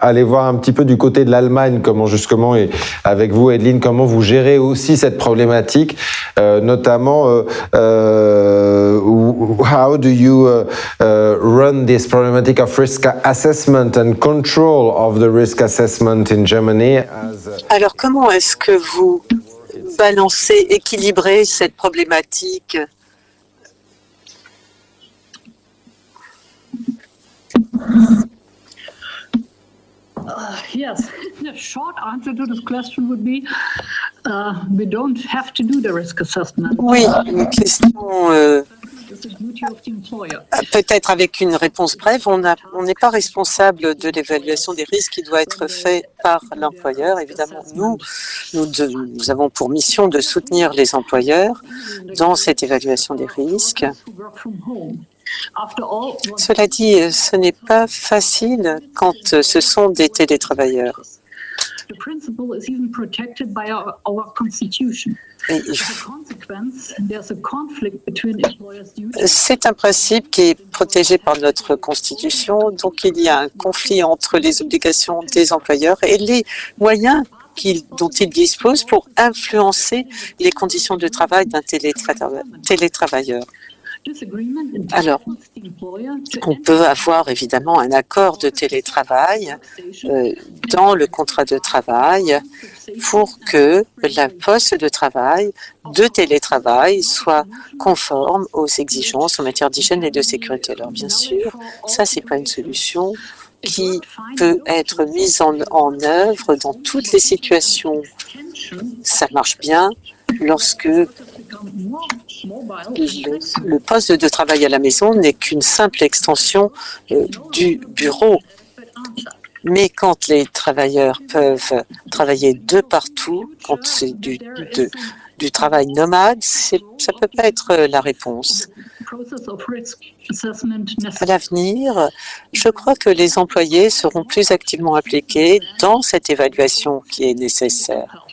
aller voir un petit peu du côté de l'Allemagne, comment justement, et avec vous, Edeline, comment vous gérez aussi cette problématique, notamment how do you run this problematic of risk assessment and control of the risk assessment in Germany? Alors, comment est-ce que vous balancez, équilibrez cette problématique? Yes, the short answer to this question would be we don't have to do the risk assessment. Oui, une question peut-être avec une réponse brève. On n'est pas responsable de l'évaluation des risques qui doit être fait par l'employeur. Évidemment, nous avons pour mission de soutenir les employeurs dans cette évaluation des risques. Cela dit, ce n'est pas facile quand ce sont des télétravailleurs. C'est un principe qui est protégé par notre Constitution, donc il y a un conflit entre les obligations des employeurs et les moyens dont ils disposent pour influencer les conditions de travail d'un télétravailleur. Alors, on peut avoir évidemment un accord de télétravail dans le contrat de travail pour que la poste de travail de télétravail soit conforme aux exigences en matière d'hygiène et de sécurité. Alors, bien sûr, ça, c'est pas une solution qui peut être mise en œuvre dans toutes les situations. Ça marche bien lorsque le poste de travail à la maison n'est qu'une simple extension du bureau. Mais quand les travailleurs peuvent travailler de partout, quand c'est du travail nomade, ça ne peut pas être la réponse. À l'avenir, je crois que les employés seront plus activement impliqués dans cette évaluation qui est nécessaire.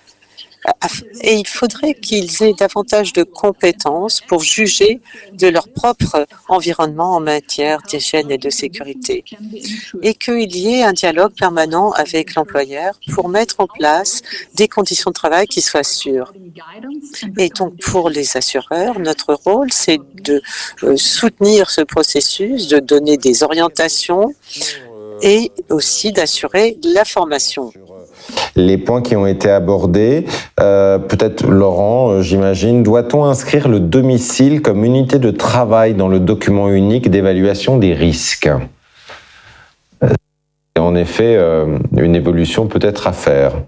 Et il faudrait qu'ils aient davantage de compétences pour juger de leur propre environnement en matière d'hygiène et de sécurité. Et qu'il y ait un dialogue permanent avec l'employeur pour mettre en place des conditions de travail qui soient sûres. Et donc, pour les assureurs, notre rôle, c'est de soutenir ce processus, de donner des orientations et aussi d'assurer la formation. Les points qui ont été abordés, peut-être Laurent, j'imagine, doit-on inscrire le domicile comme unité de travail dans le document unique d'évaluation des risques? C'est en effet une évolution peut-être à faire.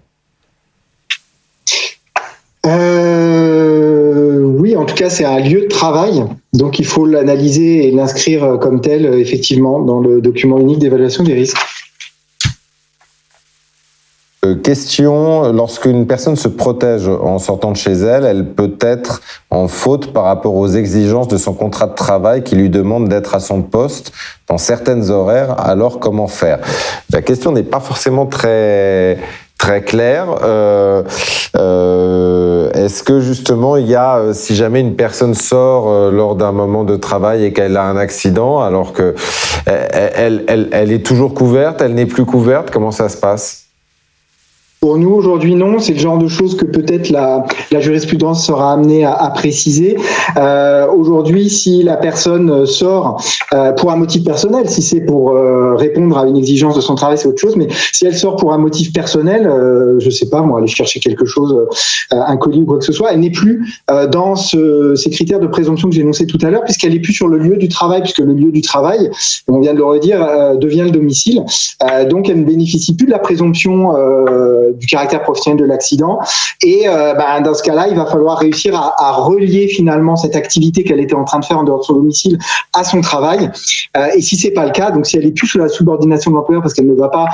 Oui, en tout cas, c'est un lieu de travail, donc il faut l'analyser et l'inscrire comme tel, effectivement, dans le document unique d'évaluation des risques. Question, lorsqu'une personne se protège en sortant de chez elle, elle peut être en faute par rapport aux exigences de son contrat de travail qui lui demande d'être à son poste dans certaines horaires, alors comment faire? La question n'est pas forcément très claire. Est-ce que justement il y a, si jamais une personne sort lors d'un moment de travail et qu'elle a un accident, alors que elle est toujours couverte, elle n'est plus couverte, comment ça se passe? Pour nous, aujourd'hui, non. C'est le genre de choses que peut-être la jurisprudence sera amenée à préciser. Aujourd'hui, si la personne sort pour un motif personnel, si c'est pour répondre à une exigence de son travail, c'est autre chose. Mais si elle sort pour un motif personnel, je sais pas, moi, aller chercher quelque chose, un colis ou quoi que ce soit, elle n'est plus dans ces critères de présomption que j'ai énoncés tout à l'heure, puisqu'elle n'est plus sur le lieu du travail, puisque le lieu du travail, on vient de le redire, devient le domicile. Donc, elle ne bénéficie plus de la présomption du caractère professionnel de l'accident. Et dans ce cas-là, il va falloir réussir à relier finalement cette activité qu'elle était en train de faire en dehors de son domicile à son travail. Et si c'est pas le cas, donc si elle est plus sous la subordination de l'employeur parce qu'elle ne va pas,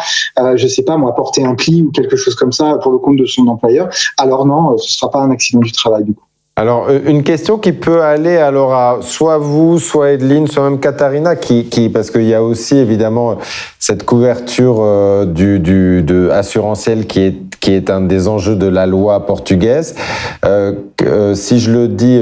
je sais pas moi, porter un pli ou quelque chose comme ça pour le compte de son employeur, alors non, ce sera pas un accident du travail du coup. Alors, une question qui peut aller alors à soit vous, soit Edeline, soit même Katharina, parce qu'il y a aussi évidemment cette couverture de assurantielle qui est un des enjeux de la loi portugaise. Si je le dis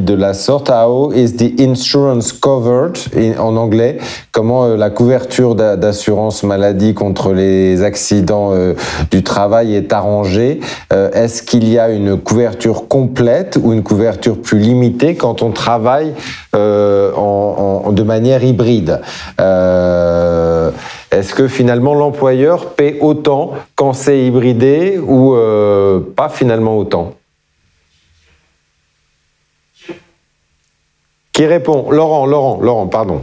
de la sorte, how is the insurance covered en anglais? Comment la couverture d'assurance maladie contre les accidents du travail est arrangée? Est-ce qu'il y a une couverture complète ou une couverture plus limitée quand on travaille de manière hybride? Est-ce que finalement l'employeur paie autant quand c'est hybridé ou pas finalement autant? Qui répond? Laurent, pardon.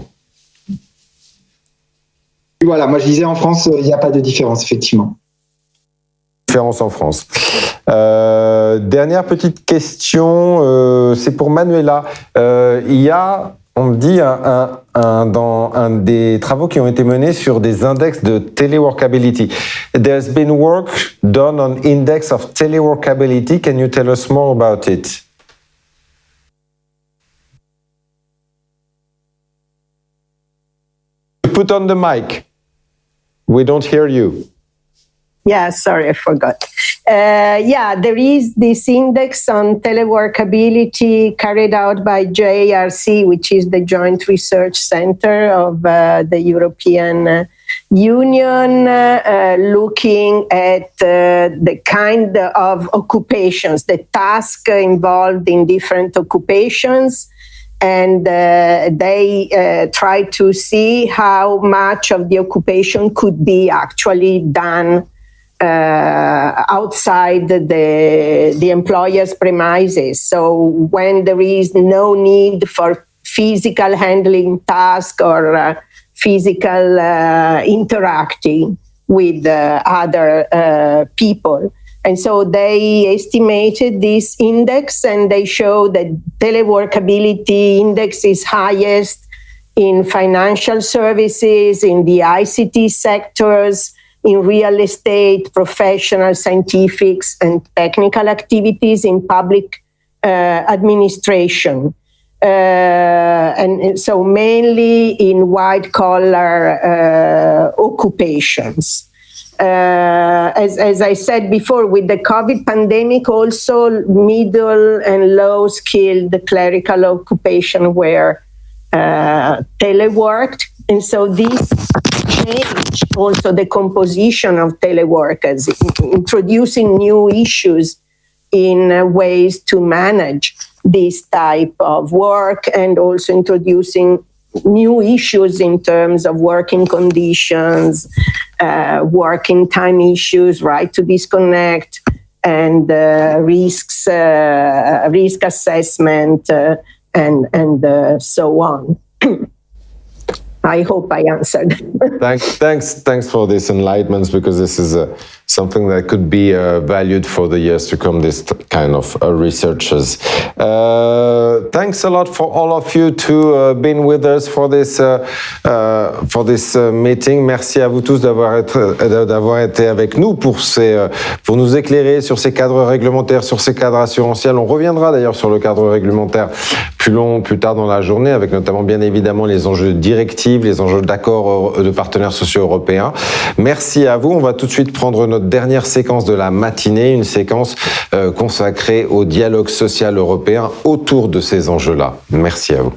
Voilà, moi je disais en France, il n'y a pas de différence, effectivement. Différence en France. Dernière petite question, c'est pour Manuela. Il y a, on me dit, dans un des travaux qui ont été menés sur des index de teleworkability. There's been work done on index of teleworkability. Can you tell us more about it? Put on the mic. We don't hear you. Yeah, sorry, I forgot. There is this index on teleworkability carried out by JRC, which is the Joint Research Center of the European Union, looking at the kind of occupations, the task involved in different occupations. And they try to see how much of the occupation could be actually done outside the employer's premises. So when there is no need for physical handling task or physical interacting with other people. And so they estimated this index and they show that teleworkability index is highest in financial services, in the ICT sectors, in real estate, professional, scientific, and technical activities, in public administration. And so mainly in white-collar occupations. As I said before, with the COVID pandemic, also middle and low-skilled clerical occupation were teleworked. And so this changed also the composition of teleworkers, introducing new issues in ways to manage this type of work, and also introducing new issues in terms of working conditions, working time issues, right to disconnect, and risk assessment, and so on. I hope I answered. Thanks for this enlightenment, because this is something that could be valued for the years to come, this kind of researchers. Thanks a lot for all of you to being with us for this meeting. Merci à vous tous d'avoir été avec nous pour nous éclairer sur ces cadres réglementaires, sur ces cadres assurantiels. On reviendra d'ailleurs sur le cadre réglementaire plus tard dans la journée, avec notamment bien évidemment les enjeux de directives, les enjeux d'accords de partenaires sociaux européens. Merci à vous. On va tout de suite prendre notre dernière séquence de la matinée, une séquence consacrée au dialogue social européen autour de ces enjeux-là. Merci à vous.